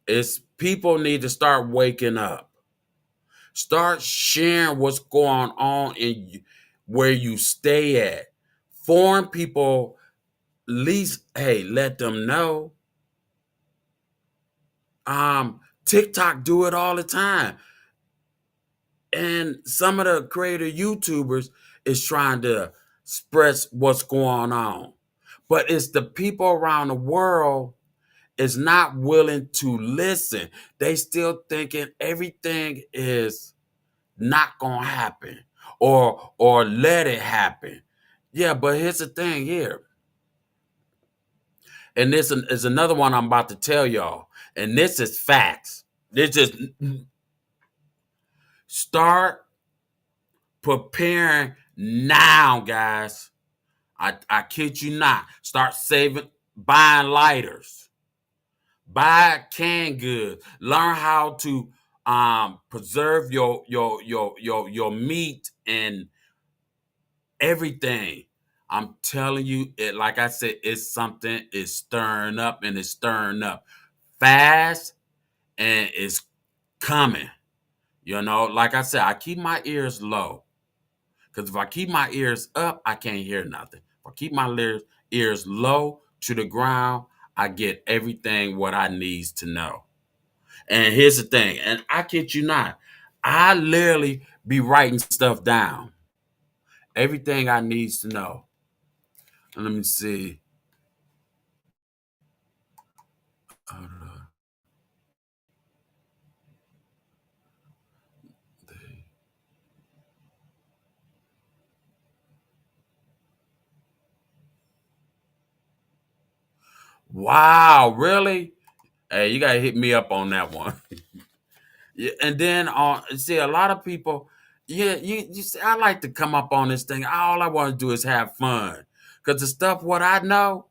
It's people need to start waking up. Start sharing what's going on where you stay at. Foreign people, at least, hey, let them know. TikTok do it all the time. And some of the creator YouTubers is trying to express what's going on. But it's the people around the world is not willing to listen. They still thinking everything is not gonna happen or let it happen. Yeah, but here's the thing here. And this is another one I'm about to tell y'all. And this is facts. This just start preparing now, guys. I kid you not. Start saving, buying lighters, buy canned goods, learn how to preserve your meat and everything. I'm telling you, it like I said, it's something is stirring up and it's stirring up fast and it's coming. Like I said, I keep my ears low. Because if I keep my ears up, I can't hear nothing. If I keep my ears low to the ground, I get everything what I needs to know. And here's the thing, and I kid you not, I literally be writing stuff down. everything I needs to know. Let me see. Uh, Wow, really? Hey, you gotta hit me up on that one. Yeah, and then see a lot of people. Yeah, you see, I like to come up on this thing. All I want to do is have fun, cause the stuff what I know.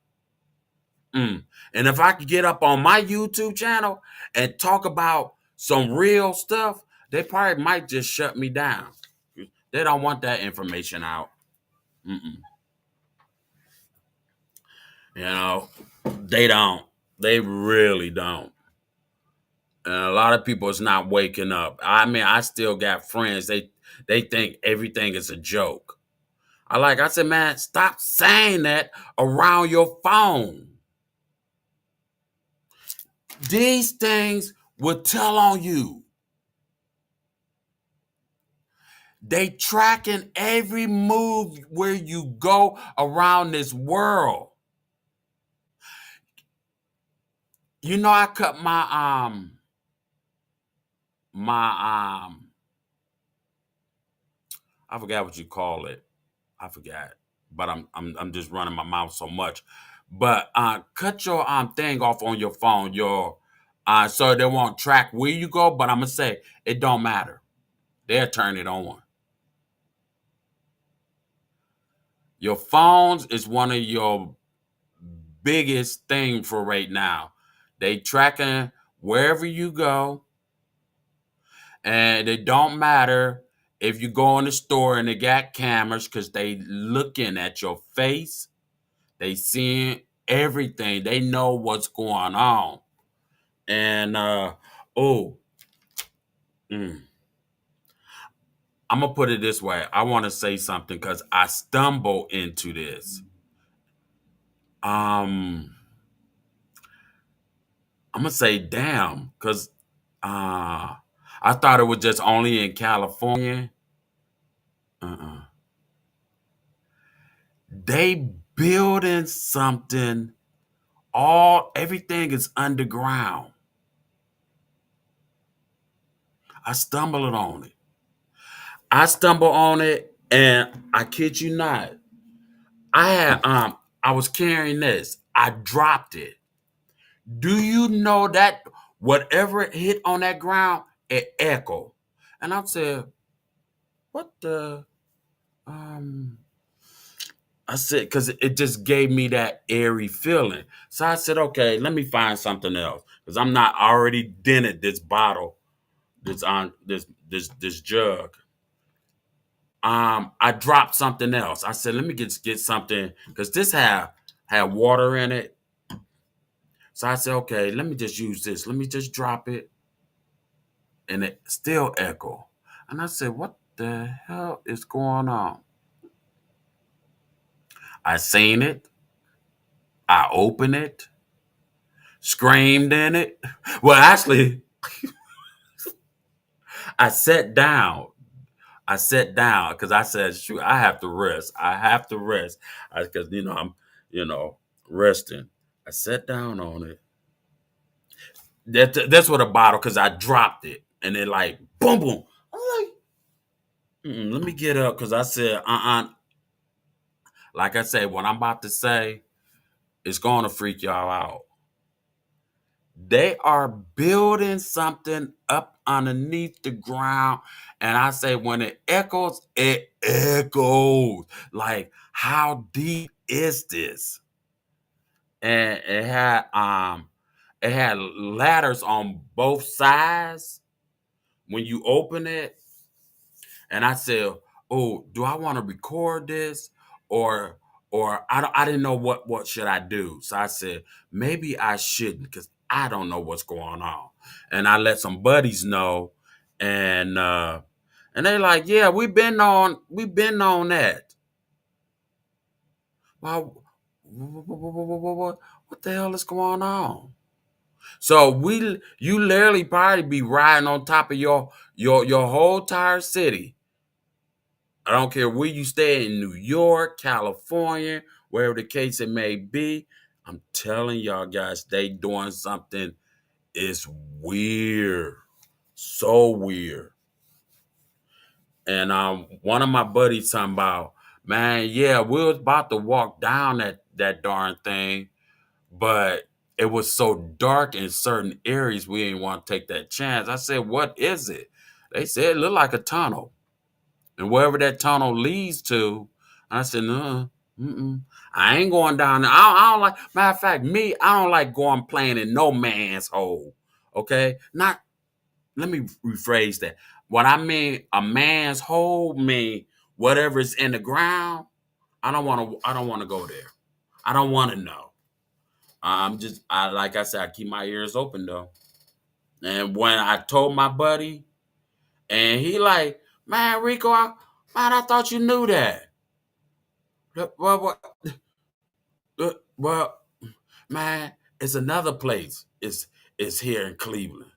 And if I could get up on my YouTube channel and talk about some real stuff, they probably might just shut me down. They don't want that information out. Mm-mm. You know, they don't. They really don't. And a lot of people is not waking up. I mean, I still got friends. They think everything is a joke. I said, man, stop saying that around your phone. These things will tell on you. They tracking every move where you go around this world. You know, I cut my I forgot what you call it. I forgot. But I'm just running my mouth so much. But cut your thing off on your phone, your so they won't track where you go, but I'm gonna say it don't matter. They'll turn it on. Your phones is one of your biggest thing for right now. They tracking wherever you go, and it don't matter if you go in the store and they got cameras because they looking at your face. They seeing everything. They know what's going on. And oh, mm, I'm gonna put it this way. I want to say something because I stumble into this. Um, I'm gonna say damn because I thought it was just only in California. Uh-uh. They building something. All everything is underground. I stumbled on it. I stumbled on it, and I kid you not. I was carrying this. I dropped it. Do you know that whatever it hit on that ground, it echoed? And I said, "What the?" Um, I said, because it just gave me that airy feeling. So I said, "Okay, let me find something else," because I'm not already dented this bottle, this jug. I dropped something else. I said, "Let me get something," because this had water in it. So I said, "Okay, let me just use this. Let me just drop it," and it still echo. And I said, "What the hell is going on?" I seen it. I opened it, screamed in it. Well, actually, I sat down. I sat down because I said, "Shoot, I have to rest. I have to rest," because I'm, you know, resting. I sat down on it. That's what a bottle because I dropped it and it like boom boom. I'm like, let me get up because I said, like I said, what I'm about to say is going to freak y'all out. They are building something up underneath the ground. And I say, when it echoes, it echoes. Like, how deep is this? And it had ladders on both sides when you open it. And I said, "Oh, do I want to record this or I didn't know what should I do?" So I said, "Maybe I shouldn't because I don't know what's going on." And I let some buddies know, and they're like, "Yeah, we've been on that." Well, what the hell is going on? So you literally probably be riding on top of your whole entire city. I don't care where you stay in New York, California, wherever the case it may be. I'm telling y'all guys, they doing something. It's weird, so weird. And one of my buddies talking about, man, yeah, we was about to walk down that darn thing, but it was so dark in certain areas we didn't want to take that chance. I said, what is it? They said it looked like a tunnel. And wherever that tunnel leads to, I said, no, I ain't going down there. I don't like, matter of fact, me, I don't like going playing in no man's hole. Okay? Not, let me rephrase that. What I mean, a man's hole mean whatever's in the ground. I don't want to go there. I don't want to know. Like I said, I keep my ears open though. And when I told my buddy, and he like, man, Rico, I thought you knew that. Well, well, man, it's another place. It's here in Cleveland,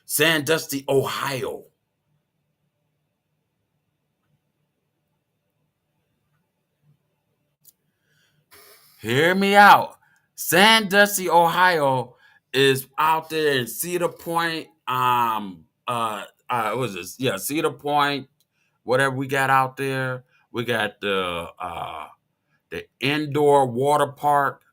Sandusky, Ohio. Hear me out. Sandusky, Ohio, is out there in Cedar Point. What was this? Yeah, Cedar Point. Whatever we got out there, we got the indoor water park.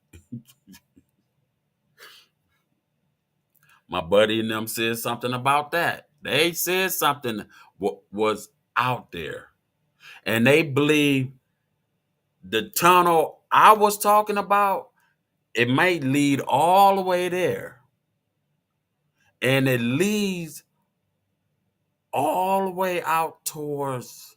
My buddy and them said something about that. They said something was out there, and they believe the tunnel I was talking about, it may lead all the way there, and it leads all the way out towards,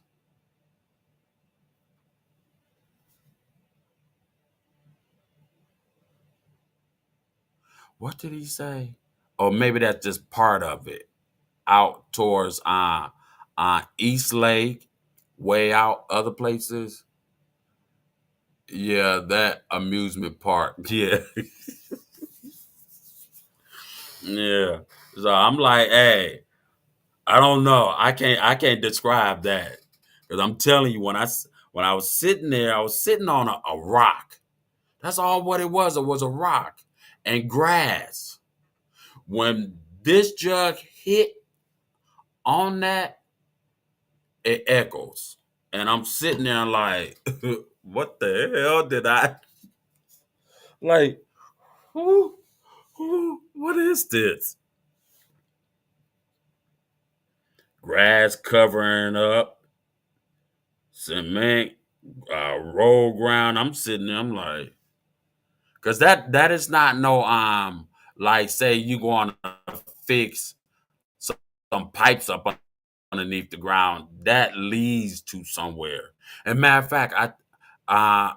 what did he say? Or maybe that's just part of it. Out towards East Lake, way out other places. Yeah, that amusement park. Yeah. Yeah. So I'm like, hey, I don't know. I can't describe that. Because I'm telling you, when I was sitting there, I was sitting on a rock. That's all what it was. It was a rock and grass. When this jug hit on that, it echoes. And I'm sitting there like, what the hell did I like? What is this? Grass covering up, cement, road ground. I'm sitting there, I'm like, because that is not no like say you going to fix some, some pipes up underneath the ground that leads to somewhere. And matter of fact, I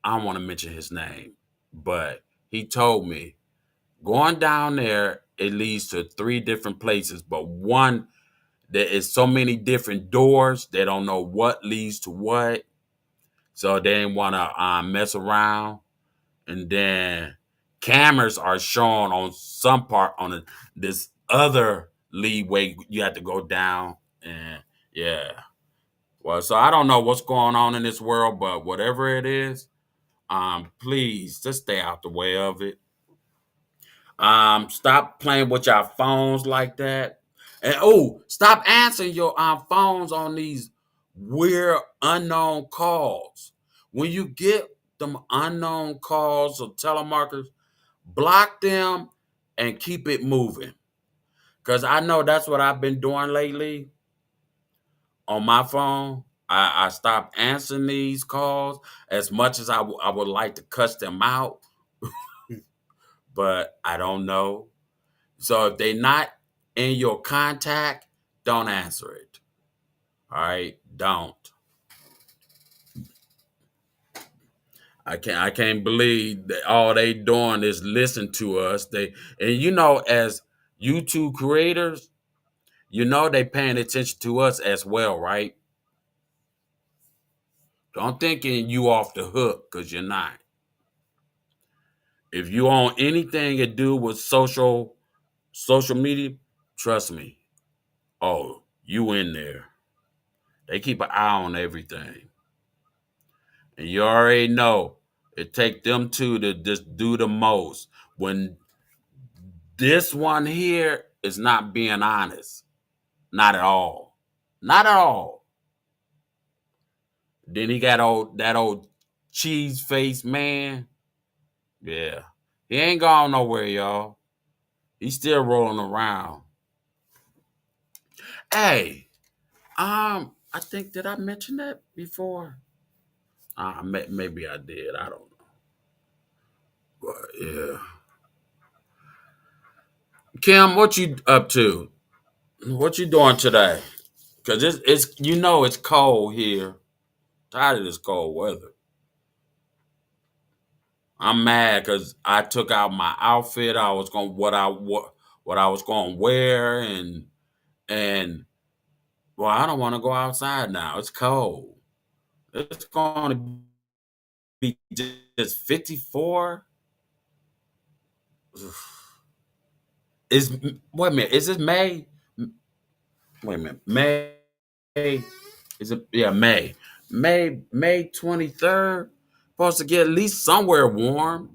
don't want to mention his name, but he told me going down there it leads to three different places, but one there is so many different doors they don't know what leads to what, so they didn't want to mess around. And then cameras are shown on some part on this other leadway you have to go down, and yeah. Well, so I don't know what's going on in this world, but whatever it is, please just stay out the way of it. Stop playing with your phones like that. And oh, stop answering your phones on these weird unknown calls. When you get them unknown calls or telemarketers, block them and keep it moving. Cause I know that's what I've been doing lately on my phone. I stopped answering these calls as much as I would like to cuss them out, but I don't know. So if they're not in your contact, don't answer it. All right, don't. I can't believe that all they doing is listen to us. And as YouTube creators, they paying attention to us as well, right? Don't thinking you off the hook because you're not. If you own anything to do with social media, trust me, Oh, you in there. They keep an eye on everything. And you already know it take them two to just do the most. When this one here is not being honest. Not at all. Not at all. Then he got that old cheese face man. Yeah. He ain't gone nowhere, y'all. He's still rolling around. Hey, I think did I mention that before? Maybe I did. I don't know. But yeah. Kim, what you up to? What you doing today? Cause it's it's cold here. Tired of this cold weather. I'm mad because I took out my outfit. I was going what I was going to wear and well, I don't want to go outside now. It's cold. It's going to be just 54. Is wait a minute? Is it May? Wait a minute. May is it? Yeah, May. May 23rd. Supposed to get at least somewhere warm.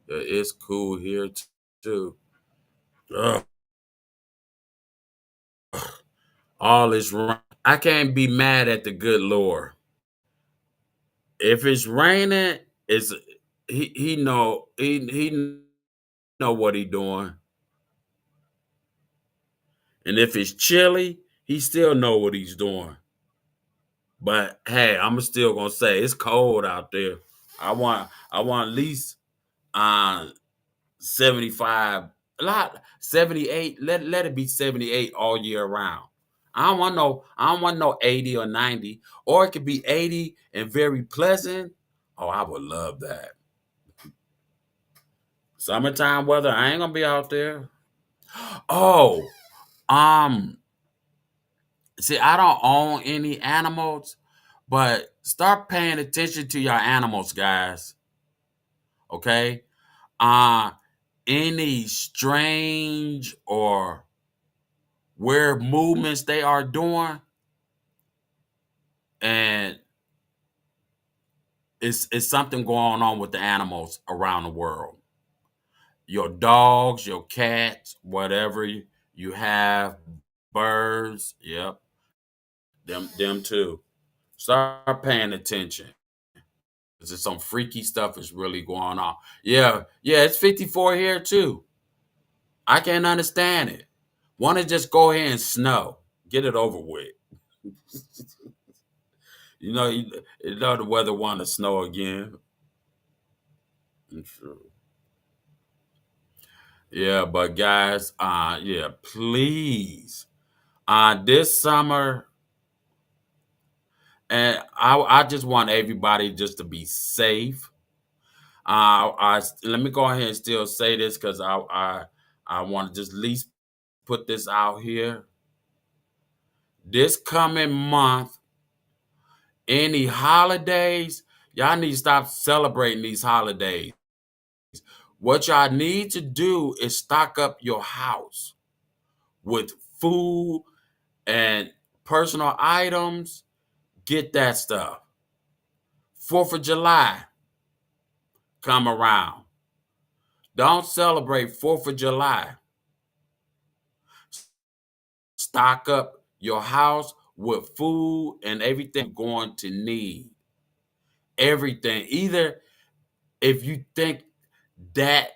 Yeah, it's cool here too. Ugh, all this rain. I can't be mad at the good Lord. If it's raining, it's he know what he doing. And if it's chilly, he still know what he's doing. But hey, I'm still gonna say it's cold out there. I want at least 75, a lot 78. Let it be 78 all year round. I don't want no 80 or 90. Or it could be 80 and very pleasant. Oh, I would love that. Summertime weather, I ain't gonna be out there. Oh, um, see, I don't own any animals, but start paying attention to your animals, guys. Okay? Uh any strange or weird movements they are doing, and it's something going on with the animals around the world. Your dogs, your cats, whatever you have, birds, yep, them too. Start paying attention. Cause some freaky stuff is really going on. Yeah, yeah, it's 54 here too. I can't understand it. Want to just go ahead and snow, get it over with. You know the weather want to snow again. Sure. Yeah, but guys, yeah, please, this summer, and I just want everybody just to be safe. Let me go ahead and still say this because I want to just at least put this out here. This coming month, any holidays, y'all need to stop celebrating these holidays. What y'all need to do is stock up your house with food and personal items. Get that stuff. 4th of July come around. Don't celebrate 4th of July. Stock up your house with food and everything you're going to need. Everything. Either if you think that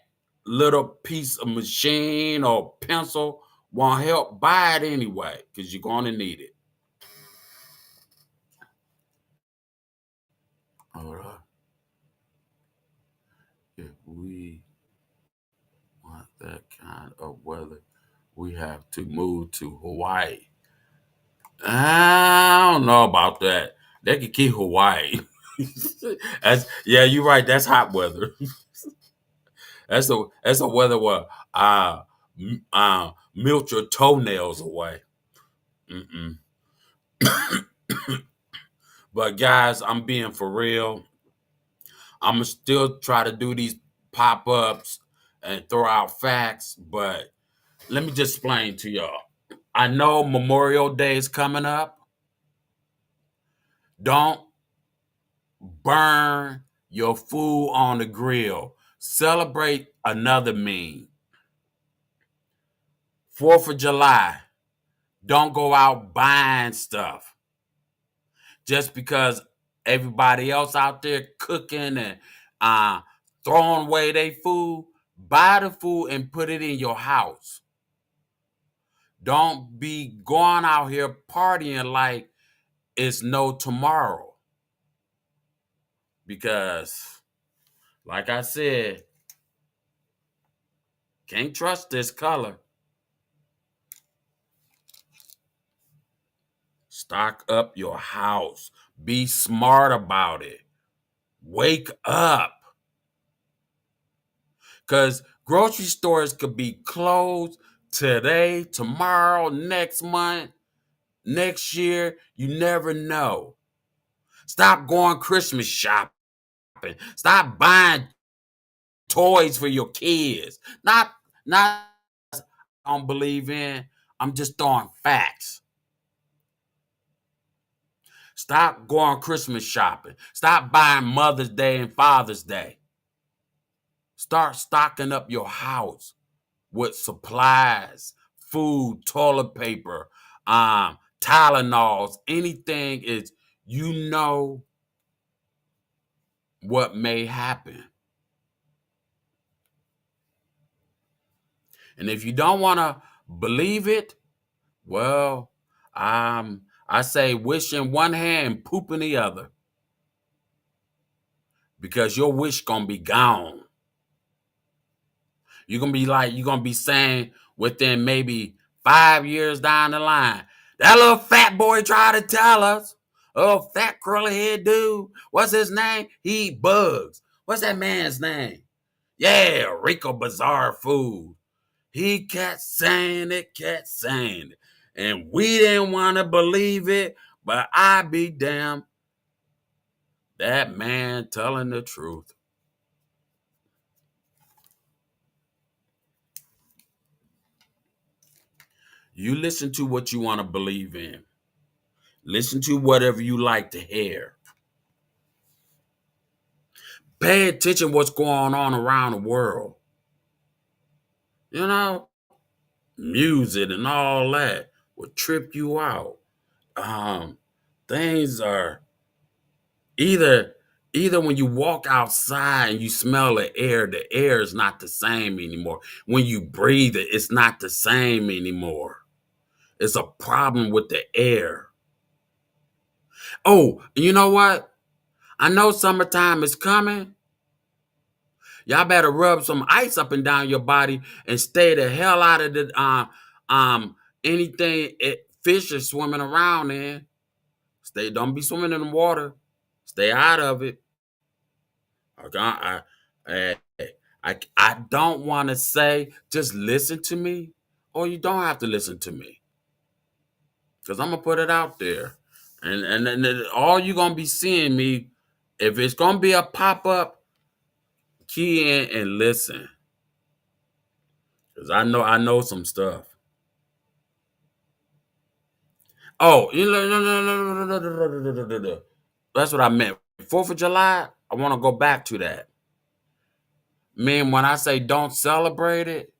little piece of machine or pencil won't help, buy it anyway because you're going to need it. All right. If we want that kind of weather, we have to move to Hawaii. I don't know about that. They could keep Hawaii. Yeah, you're right. That's hot weather. That's a weather where melt your toenails away. Mm-mm. But guys, I'm being for real. I'm gonna still try to do these pop ups and throw out facts, but let me just explain to y'all. I know Memorial Day is coming up. Don't burn your food on the grill. Celebrate another mean. 4th of July. Don't go out buying stuff just because everybody else out there cooking and uh, throwing away their food. Buy the food and put it in your house. Don't be going out here partying like it's no tomorrow. Because, like I said, can't trust this color. Stock up your house. Be smart about it. Wake up. Because grocery stores could be closed today, tomorrow, next month, next year. You never know. Stop going Christmas shopping. Stop buying toys for your kids. Not I don't believe in. I'm just throwing facts. Stop going Christmas shopping. Stop buying Mother's Day and Father's Day. Start stocking up your house with supplies, food, toilet paper, Tylenols, anything is, you know what may happen. And if you don't want to believe it, well, I say wish in one hand and poop in the other. Because your wish gonna be gone. You're gonna be saying within maybe 5 years down the line, that little fat boy tried to tell us. Oh, fat curly head dude. What's his name? He eat bugs. What's that man's name? Yeah, Rico Bizarre Food. He kept saying it, And we didn't want to believe it, but I be damned. That man telling the truth. You listen to what you want to believe in. Listen to whatever you like to hear. Pay attention what's going on around the world. You know, music and all that will trip you out. Things are either when you walk outside and you smell the air is not the same anymore. When you breathe it, it's not the same anymore. It's a problem with the air. Oh, you know what? I know summertime is coming. Y'all better rub some ice up and down your body and stay the hell out of the anything fish are swimming around in. Don't be swimming in the water. Stay out of it. I, I don't want to say just listen to me, or you don't have to listen to me, because I'm gonna put it out there, and then all you're gonna be seeing me, if it's gonna be a pop up, key in and listen, because I know some stuff. Oh, you know, no. That's what I meant. 4th of July, I want to go back to that. Man, when I say don't celebrate it,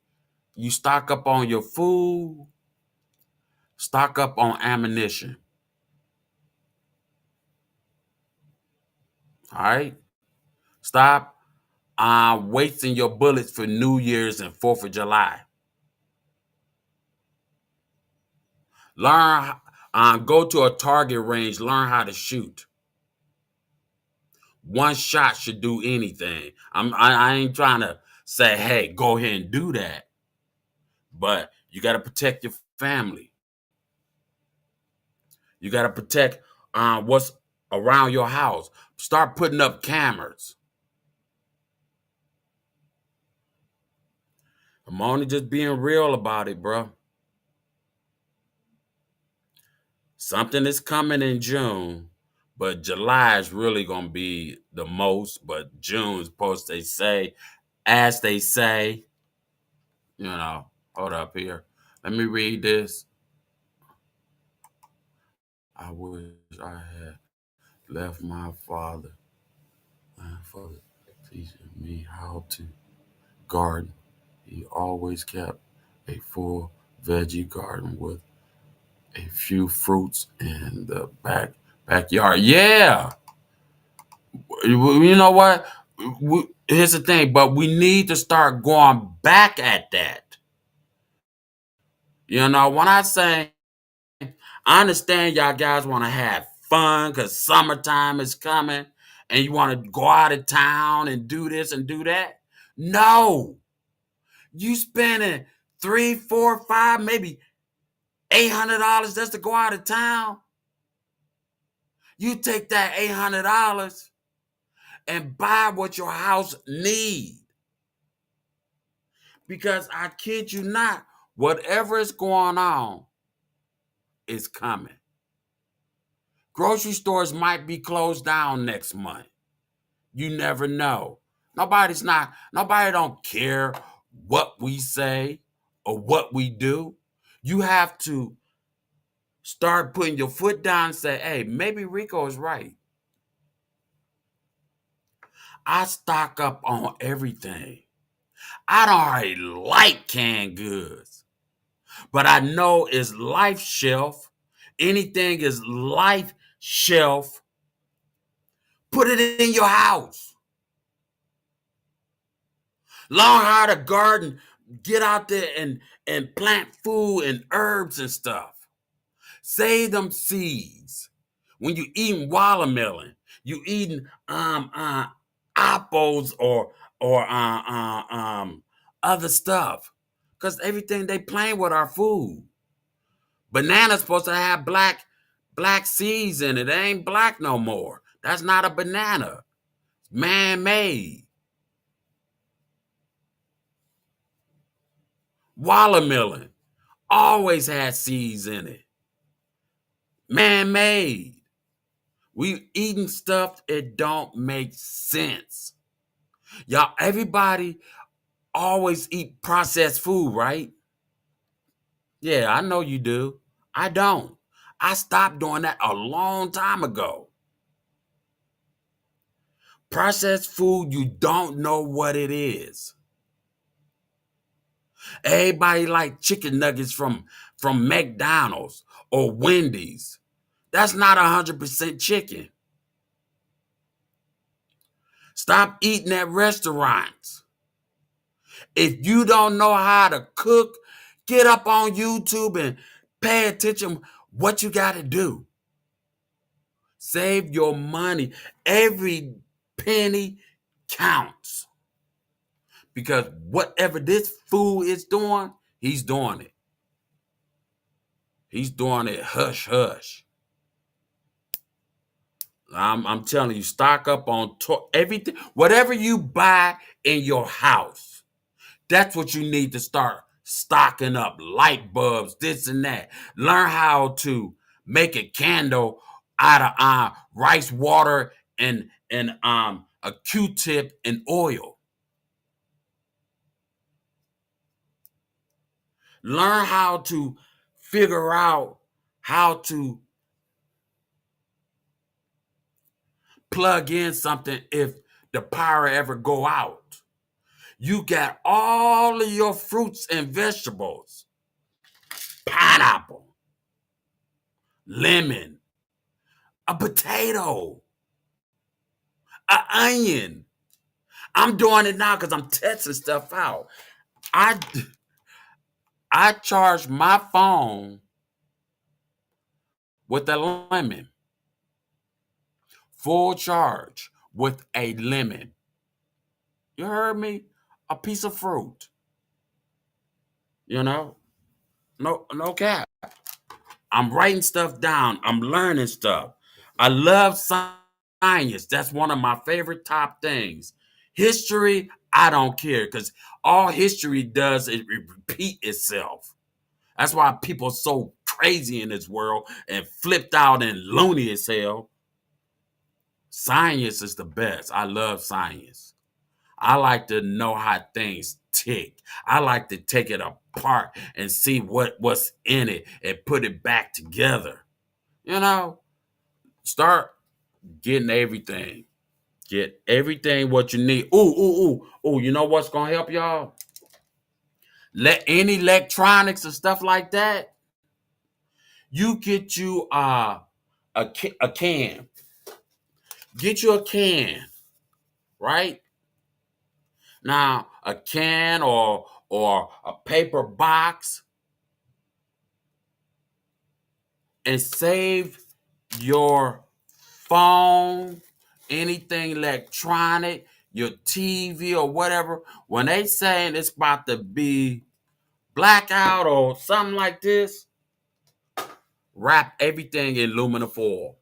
you stock up on your food, stock up on ammunition. All right? Stop wasting your bullets for New Year's and 4th of July. Learn, go to a target range, learn how to shoot. One shot should do anything. I ain't trying to say, hey, go ahead and do that. But you got to protect your family. You got to protect what's around your house. Start putting up cameras. I'm only just being real about it, bro. Something is coming in June, but July is really going to be the most. But June's supposed to say, as they say, hold up here. Let me read this. I wish I had left my father teaching me how to garden. He always kept a full veggie garden with a few fruits in the backyard. Yeah, you know what? Here's the thing, but we need to start going back at that. You know, when I say I understand y'all guys want to have fun because summertime is coming and you want to go out of town and do this and do that. No, you spending three, four, five, maybe $800 just to go out of town. You take that $800 and buy what your house need. Because I kid you not, whatever is going on is coming. Grocery stores might be closed down next month. You never know. Nobody don't care what we say or what we do. You have to start putting your foot down and say, hey, maybe Rico is right. I stock up on everything. I don't already like canned goods, but I know it's life shelf. Anything is life shelf. Put it in your house. Learn how to garden. Get out there and plant food and herbs and stuff. Save them seeds. When you eating watermelon, you eating apples or other stuff. Because everything they playing with our food. Banana's supposed to have black seeds in it. It ain't black no more. That's not a banana. It's man-made. Watermelon always has seeds in it. Man-made. We eating stuff that don't make sense. Y'all, everybody always eat processed food, right? Yeah, I know you do. I don't. I stopped doing that a long time ago. Processed food, you don't know what it is. Everybody like chicken nuggets from McDonald's or Wendy's. That's not 100% chicken. Stop eating at restaurants. If you don't know how to cook, get up on YouTube and pay attention what you got to do. Save your money. Every penny counts. Because whatever this fool is doing, he's doing it. He's doing it hush hush. I'm telling you, stock up on everything. Whatever you buy in your house, that's what you need to start stocking up. Light bulbs, this and that. Learn how to make a candle out of rice water and a Q-tip and oil. Learn how to figure out how to plug in something if the power ever go out. You got all of your fruits and vegetables. Pineapple, lemon, a potato, an onion. I'm doing it now because I'm testing stuff out. I charge my phone with a lemon. Full charge with a lemon. You heard me? A piece of fruit. You know? No cap. I'm writing stuff down. I'm learning stuff. I love science. That's one of my favorite top things. History, I don't care because all history does is repeat itself. That's why people are so crazy in this world and flipped out and loony as hell. Science is the best. I love science. I like to know how things tick. I like to take it apart and see what's in it and put it back together. You know, start getting everything. Get everything what you need. Ooh. You know what's gonna help y'all? Let any electronics and stuff like that. You get you a can. Get you a can, right? Now a can or a paper box, and save your phone, anything electronic, your TV or whatever. When they saying it's about to be blackout or something like this, wrap everything in aluminum foil.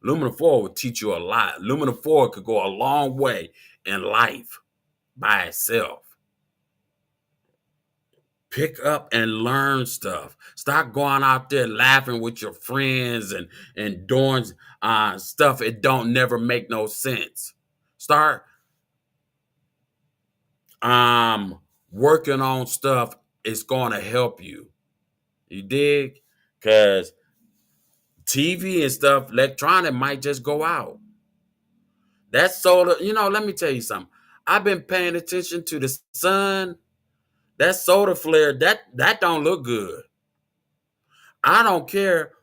Aluminum foil will teach you a lot. Aluminum foil could go a long way in life by itself. Pick up and learn stuff. Stop going out there laughing with your friends and doing stuff it don't never make no sense. Start working on stuff. It's going to help you. You dig? Because TV and stuff, electronic might just go out. That solar, let me tell you something. I've been paying attention to the sun. That solar flare, that don't look good. I don't care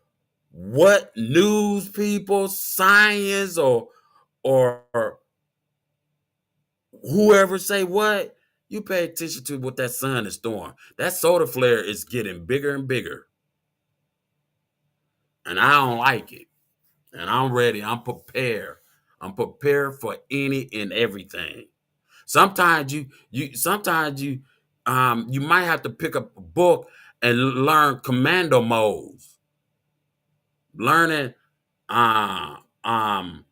what news people, science, or whoever say what. You pay attention to what that sun is doing. That solar flare is getting bigger and bigger. And I don't like it. And I'm ready. I'm prepared. I'm prepared for any and everything. Sometimes you might have to pick up a book and learn commando modes. Learning uh um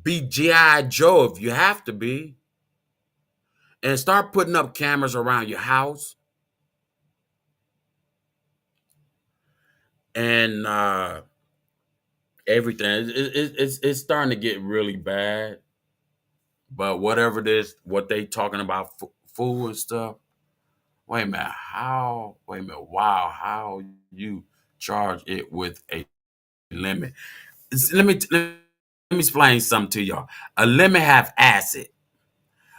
be G.I. Joe if you have to be, and start putting up cameras around your house and everything. It's starting to get really bad. But whatever it is, what they talking about food and stuff. Wait a minute, how? Wait a minute, wow, how you charge it with a lemon? Let me explain something to y'all. A lemon have acid.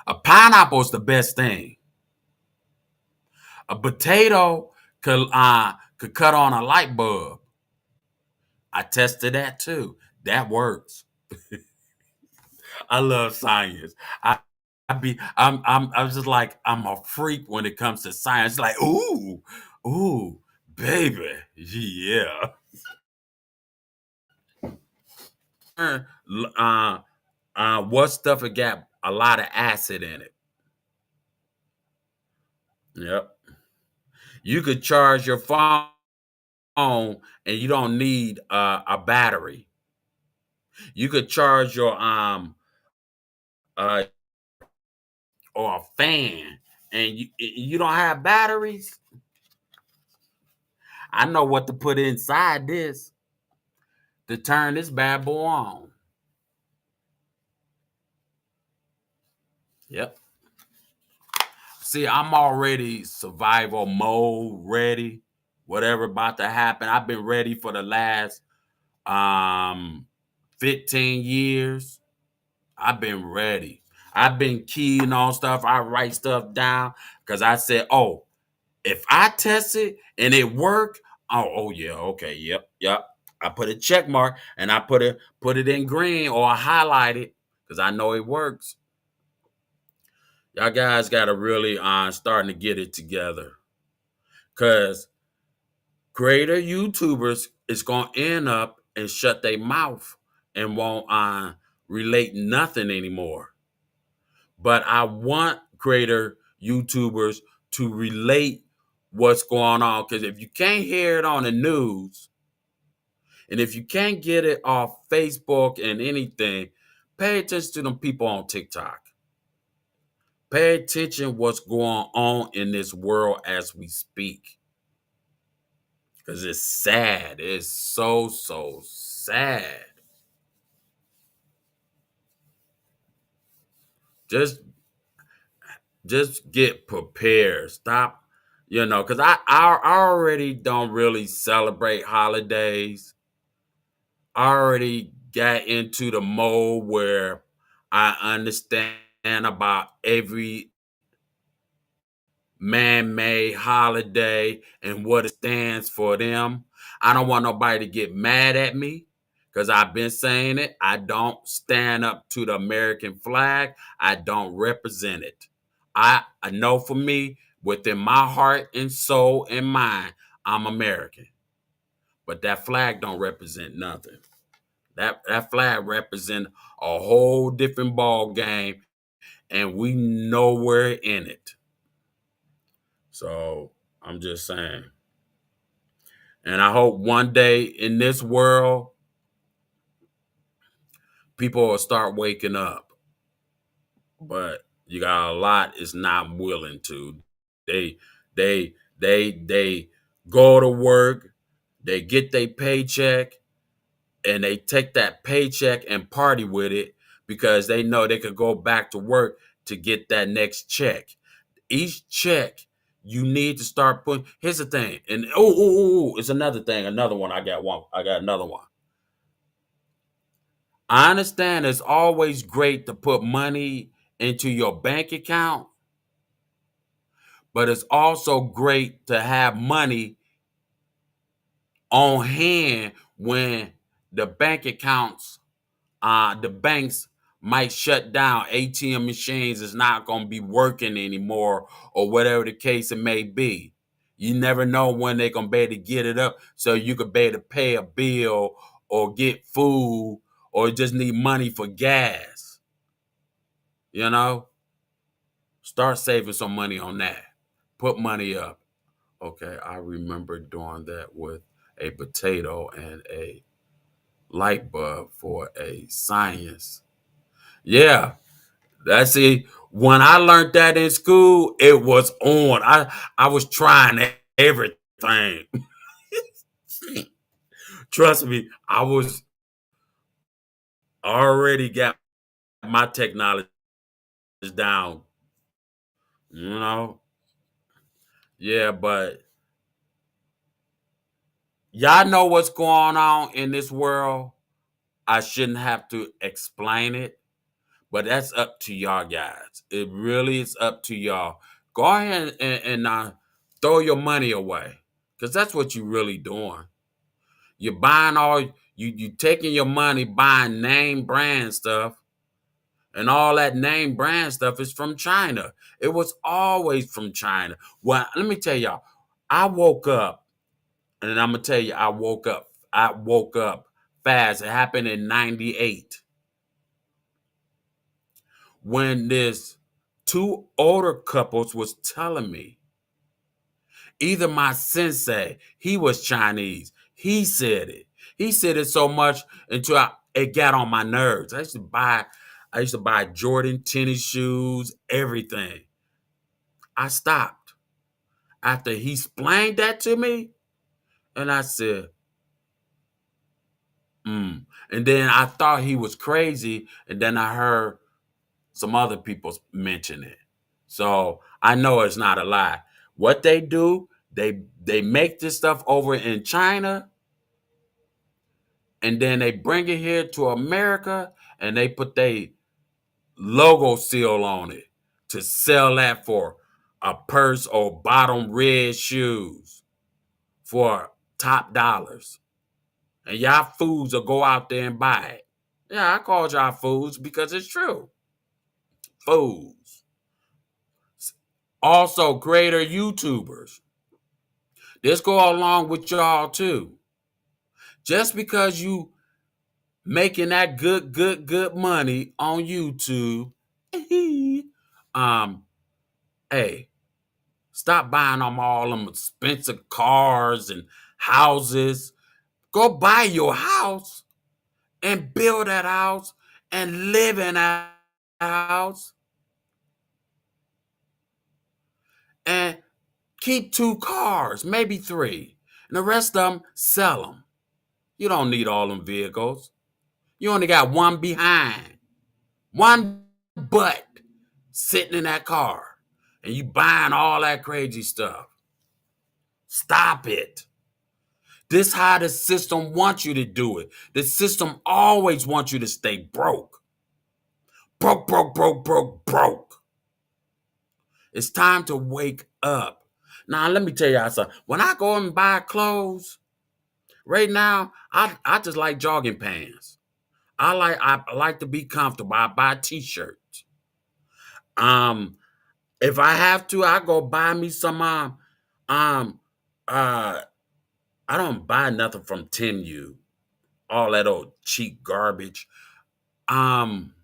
A pineapple is the best thing. A potato could cut on a light bulb. I tested that too. That works. I love science. I'm just like I'm a freak when it comes to science. Like ooh, baby, yeah. Uh, what stuff it got a lot of acid in it? Yep. You could charge your phone and you don't need a battery. You could charge your uh or a fan and you don't have batteries. I know what to put inside this to turn this bad boy on. Yep. See, I'm already survival mode ready. Whatever about to happen, I've been ready for the last um 15 years. I've been ready. I've been keying on stuff. I write stuff down because I said, oh, if I test it and it work, oh yeah, okay, yep. I put a check mark and I put it in green or I highlight it because I know it works. Y'all guys got to really starting to get it together because greater YouTubers is gonna end up and shut their mouth and won't relate nothing anymore. But I want greater YouTubers to relate what's going on because if you can't hear it on the news and if you can't get it off Facebook and anything, pay attention to them people on TikTok. Pay attention what's going on in this world as we speak because it's sad. It's so sad. Just just get prepared. Stop, because I already don't really celebrate holidays. already got into the mode where I understand about every man-made holiday and what it stands for them. I don't want nobody to get mad at me because I've been saying it. I don't stand up to the American flag. I don't represent it. I know for me, within my heart and soul and mind, I'm American. But that flag don't represent nothing. That flag represent a whole different ball game, and we nowhere in it. So I'm just saying. And I hope one day in this world, people will start waking up. But you got a lot is not willing to. They they go to work, they get their paycheck, and they take that paycheck and party with it because they know they could go back to work to get that next check. Each check you need to start putting. Here's the thing, and it's another thing. Another one. I got one. I got another one. I understand it's always great to put money into your bank account, but it's also great to have money on hand when the bank accounts, the banks might shut down. ATM machines is not going to be working anymore, or whatever the case it may be. You never know when they're going to be able to get it up so you could be able to pay a bill or get food or just need money for gas. You know, start saving some money on that. Put money up. Okay, I remember doing that with a potato and a light bulb for a science. Yeah, that's it. When I learned that in school, it was on. I was trying everything. Trust me, I was already got my technology down. You know, yeah, but y'all know what's going on in this world. I shouldn't have to explain it, but that's up to y'all guys. It really is up to y'all. Go ahead and throw your money away, because that's what you're really doing. You're buying you taking your money buying name brand stuff, and all that name brand stuff is from China. It was always from China. Well, let me tell y'all, I woke up, and I'm gonna tell you, I woke up. I woke up fast. It happened in '98 when this two older couples was telling me, either my sensei, he was Chinese. He said it. He said it so much until it got on my nerves. I used to buy Jordan tennis shoes, everything. I stopped after he explained that to me, and I said, hmm. And then I thought he was crazy, and then I heard some other people mention it. So I know it's not a lie. What they do, they make this stuff over in China, and then they bring it here to America, and they put their logo seal on it to sell that for a purse or bottom red shoes for top dollars. And y'all fools will go out there and buy it. Yeah, I called y'all fools because it's true. Fools. Also, greater YouTubers. This go along with y'all too. Just because you making that good money on YouTube, um, hey, stop buying them all them expensive cars and houses. Go buy your house and build that house and live in that house and keep two cars, maybe three. And the rest of them, sell them. You don't need all them vehicles. You only got one behind, one butt sitting in that car, and you buying all that crazy stuff. Stop it. This how the system wants you to do it. The system always wants you to stay broke. Broke, broke, broke, broke, broke. It's time to wake up. Now, let me tell y'all something. When I go and buy clothes, right now, I just like jogging pants. I like to be comfortable. I buy t-shirts. Um, if I have to, I go buy me some um uh I don't buy nothing from Tenu, all that old cheap garbage. Um,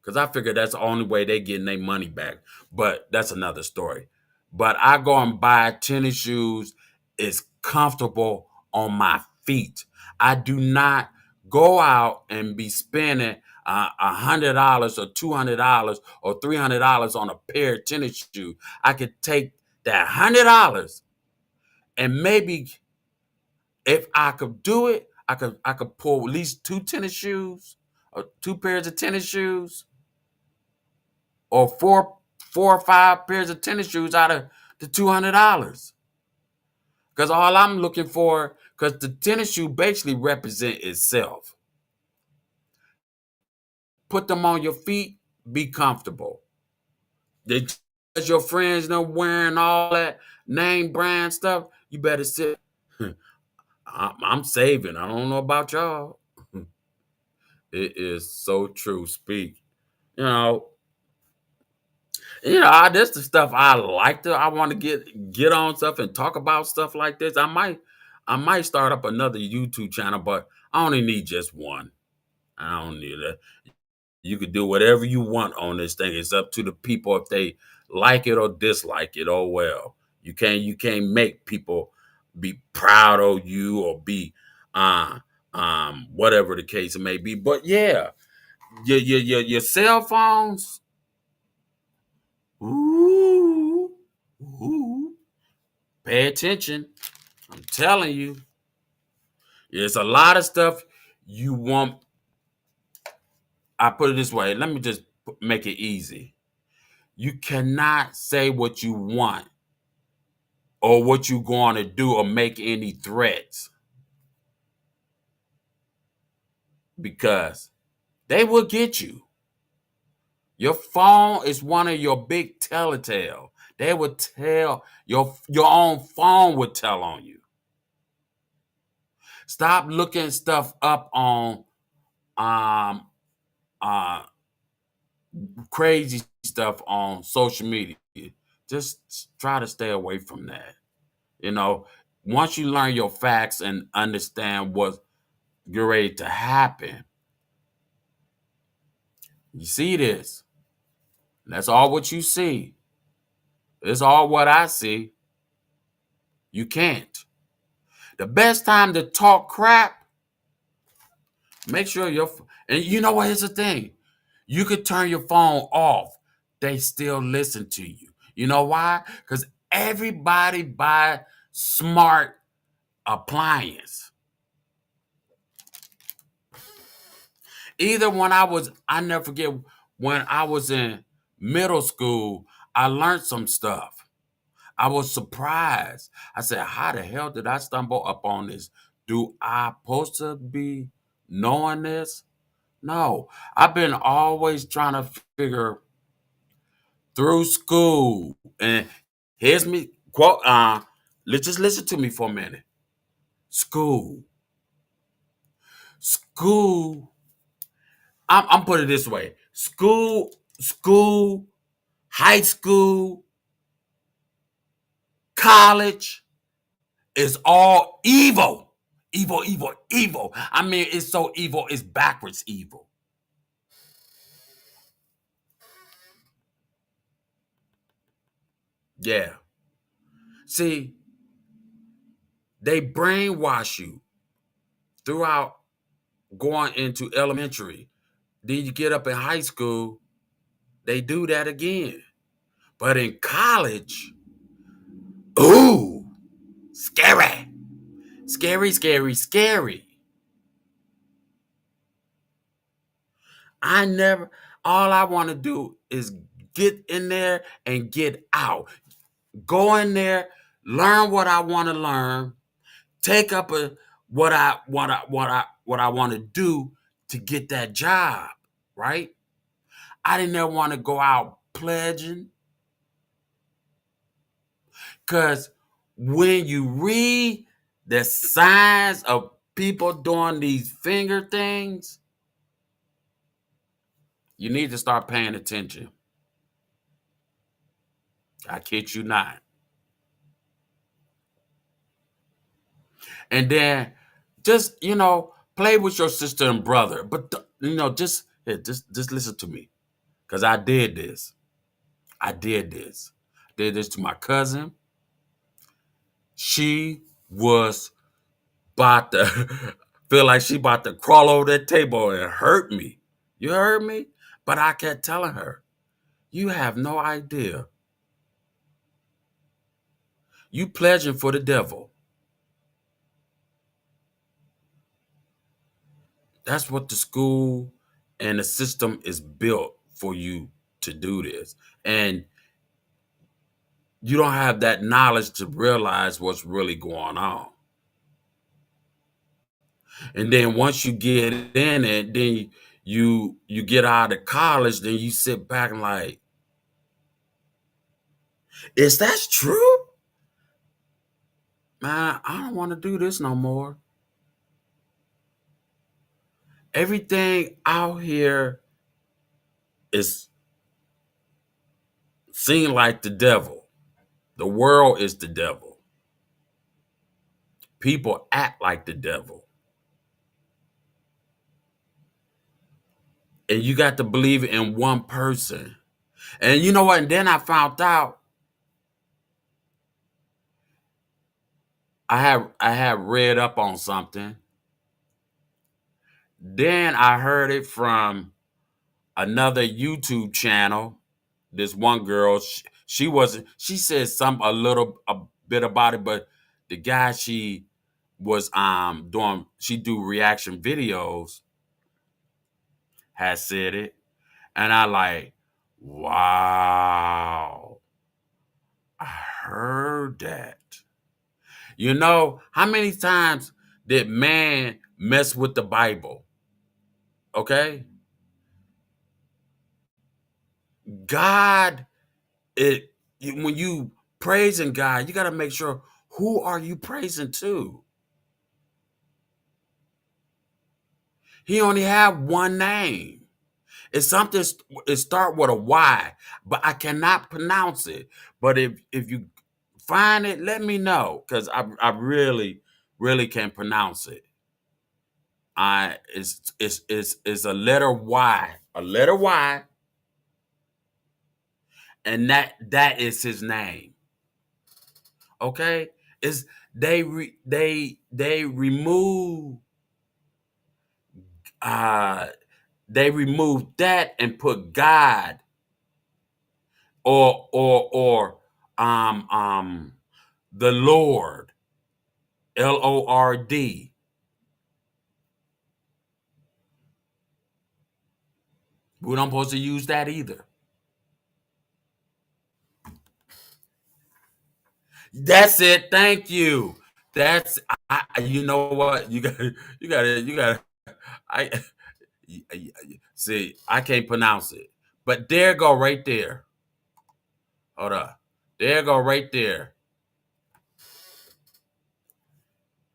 because I figure that's the only way they getting their money back. But that's another story. But I go and buy tennis shoes. It's comfortable on my feet. I do not go out and be spending $100 or $200 or $300 on a pair of tennis shoes. I could take that $100 and maybe if I could do it, I could pull at least two tennis shoes or two pairs of tennis shoes or four or five pairs of tennis shoes out of the $200. Because all I'm looking for, because the tennis shoe basically represent itself. Put them on your feet, be comfortable. They as your friends know wearing all that name brand stuff, you better sit. I'm saving. I don't know about y'all. It is so true. Speak. You know, this the stuff I like to. I want to get on stuff and talk about stuff like this. I might start up another YouTube channel, but I only need just one. I don't need it. You could do whatever you want on this thing. It's up to the people if they like it or dislike it. Oh well. You can't make people be proud of you or be uh whatever the case may be. But yeah, your cell phones. Ooh, ooh. Pay attention. I'm telling you, there's a lot of stuff you want. I put it this way. Let me just make it easy. You cannot say what you want or what you're going to do or make any threats because they will get you. Your phone is one of your big telltale. They will tell your own phone would tell on you. Stop looking stuff up on um uh crazy stuff on social media. Just try to stay away from that. You know, once you learn your facts and understand what's getting ready to happen, you see this. That's all what you see. It's all what I see. You can't. The best time to talk crap, make sure and you know what? Here's the thing. You could turn your phone off. They still listen to you. You know why? Because everybody buy smart appliance. Either I never forget when I was in middle school, I learned some stuff. I was surprised. I said, how the hell did I stumble upon this? Do I supposed to be knowing this? No. I've been always trying to figure through school. And here's me quote let's just listen to me for a minute. School. School. I'm putting it this way. School, high school, college is all evil. Evil, evil, evil. I mean, it's so evil, it's backwards evil. Yeah. See, they brainwash you throughout going into elementary. Then you get up in high school, they do that again. But in college, ooh, scary. Scary, scary, scary. I never, all I want to do is get in there and get out. Go in there, learn what I want to learn, take up what I want to do to get that job, right? I didn't ever want to go out pledging, because when you read the signs of people doing these finger things, you need to start paying attention. I kid you not. And then just, play with your sister and brother. But, just, here, just listen to me. Because I did this. I did this. Did this to my cousin. She was about to feel like she about to crawl over that table and hurt me. You heard me? But I kept telling her, you have no idea. You pledging for the devil. That's what the school and the system is built for you to do this. And you don't have that knowledge to realize what's really going on. And then once you get in it, then you get out of college, then you sit back and like, is that true? Man, I don't want to do this no more. Everything out here is seen like the devil. The world is the devil. People act like the devil. And you got to believe in one person. And you know what? And then I found out I had read up on something. Then I heard it from another YouTube channel. This one girl, she wasn't. She said a bit about it, but the guy she was doing, she do reaction videos, has said it, and I like, wow, I heard that. You know how many times did man mess with the Bible? Okay, God, when you praising God, you got to make sure, who are you praising to? He only have one name. It's something. It start with a Y, but I cannot pronounce it. But if you find it, let me know, because I really can't pronounce it. It's a letter Y, and that is his name. Okay, is they remove uh they removed that and put God, or the Lord, Lord. We don't supposed to use that either. That's it. Thank you. That's you know what, you got to I see, I can't pronounce it. But there go right there. Hold up. There go right there.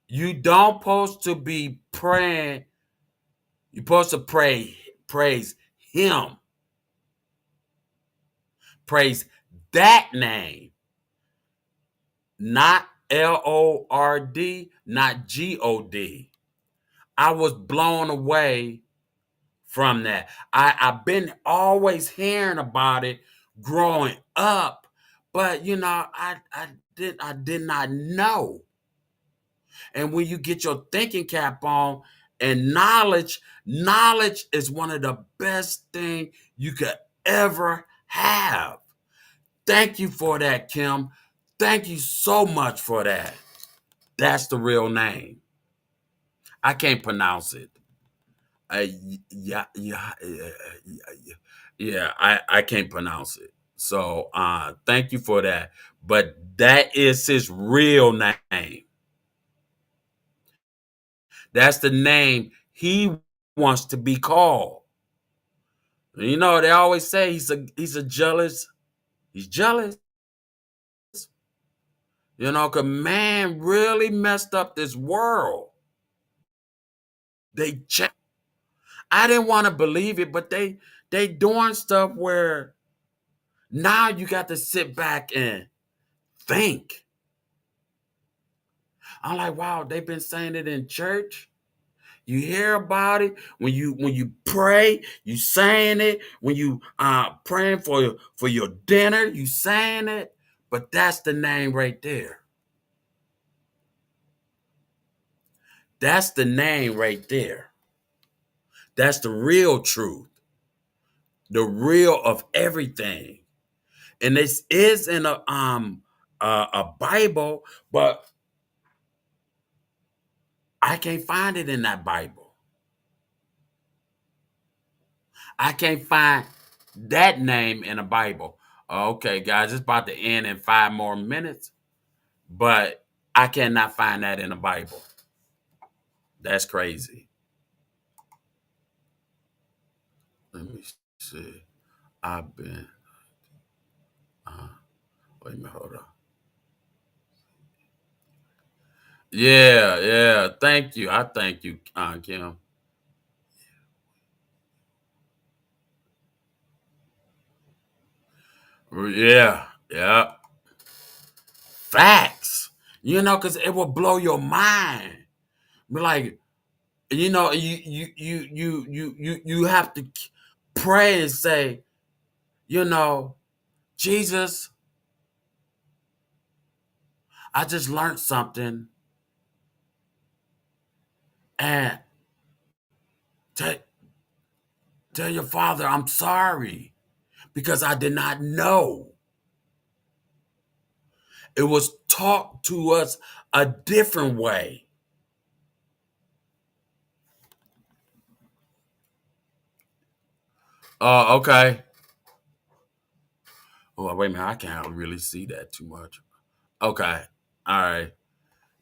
You don't supposed to be praying. You're supposed to praise him. Praise that name. Not Lord, not God. I was blown away from that. I've been always hearing about it growing up, but I did not know. And when you get your thinking cap on, and knowledge is one of the best thing you could ever have. Thank you for that, Kim. Thank you so much for that. That's the real name. I can't pronounce it. Uh, yeah, yeah, yeah, yeah, yeah. I can't pronounce it. So thank you for that. But that is his real name. That's the name he wants to be called. You know, they always say he's a jealous. He's jealous. You know, cause man really messed up this world. They I didn't want to believe it, but they doing stuff where now you got to sit back and think. I'm like, wow, they've been saying it in church. You hear about it when you pray, you saying it. When you praying for your dinner, you saying it. But that's the name right there. That's the name right there. That's the real truth, the real of everything. And this is in a Bible, but I can't find it in that Bible. I can't find that name in a Bible. Okay, guys, it's about to end in 5 more minutes, but I cannot find that in the Bible. That's crazy. Let me see. I've been. Uh, Wait a minute, hold on. Yeah, yeah. Thank you. I thank you, Kim. Yeah, yeah. Facts. You know, because it will blow your mind. Be like, you have to pray and say, you know, Jesus, I just learned something, and tell tell your father I'm sorry because I did not know. It was taught to us a different way. Okay. Oh, wait a minute. I can't really see that too much. Okay. All right.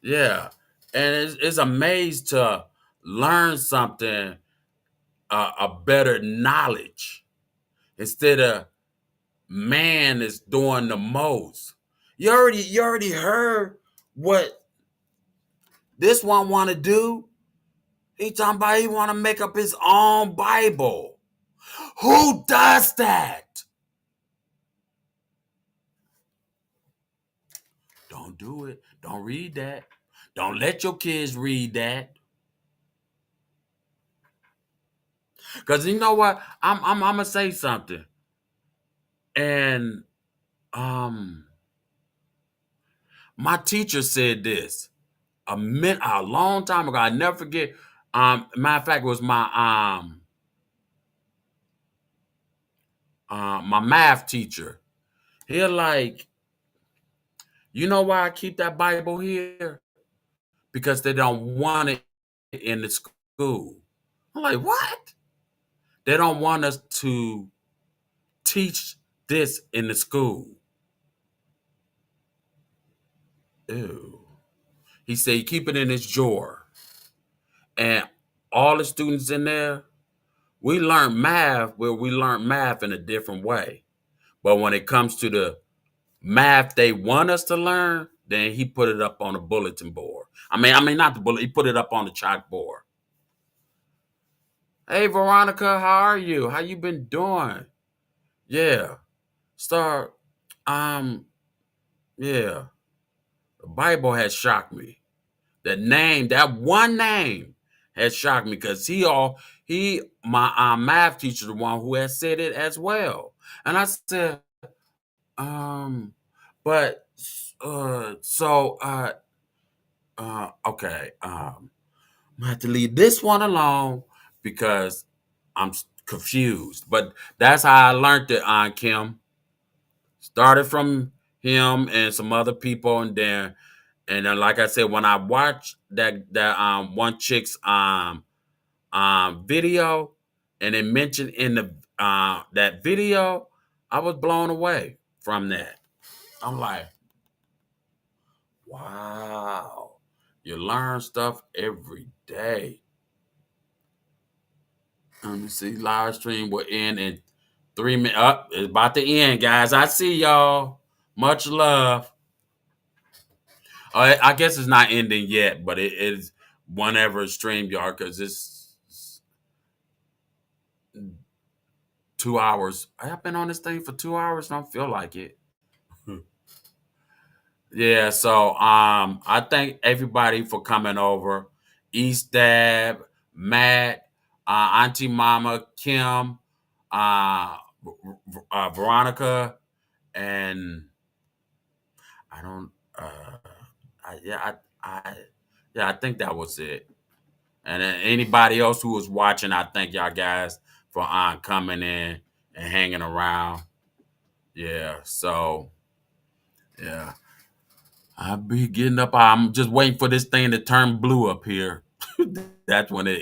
Yeah. And it's amazed to learn something, a better knowledge instead of man is doing the most. You already heard what this one want to do. He talking about he want to make up his own Bible. Who does that? Don't do it. Don't read that. Don't let your kids read that. Cause you know what? I'm gonna say something. And um my teacher said this a long time ago. I never forget. Matter of fact, it was my math teacher. He like, you know why I keep that Bible here? Because they don't want it in the school. I'm like, what? They don't want us to teach this in the school. Ew. He said, keep it in his drawer. And all the students in there, we learn math where we learn math in a different way. But when it comes to the math they want us to learn, then he put it up on the bulletin board. I mean, not the bullet. He put it up on the chalkboard. Hey, Veronica, how are you? How you been doing? Yeah, start. Um, yeah. The Bible has shocked me. The name, that one name, has shocked me because my math teacher, the one who has said it as well, and I said, um, but okay, I'm gonna have to leave this one alone because confused. But that's how I learned it on Kim. Started from him and some other people, and then like I said, when I watched that one chick's video, and it mentioned in the that video, I was blown away from that. I'm like, wow. You learn stuff every day. Let me see. Live stream will end in 3 minutes. Up, it's about to end, guys. I see y'all. Much love. I guess it's not ending yet, but it is whenever StreamYard because it's 2 hours. I've been on this thing for 2 hours. Don't feel like it. Yeah, so I thank everybody for coming over. East Dab, Matt, Auntie Mama, Kim, Veronica, and I don't. I, yeah, I, yeah, I think that was it. And then anybody else who was watching, I thank y'all guys for coming in and hanging around. Yeah, so yeah. I'll be getting up. I'm just waiting for this thing to turn blue up here. That's when it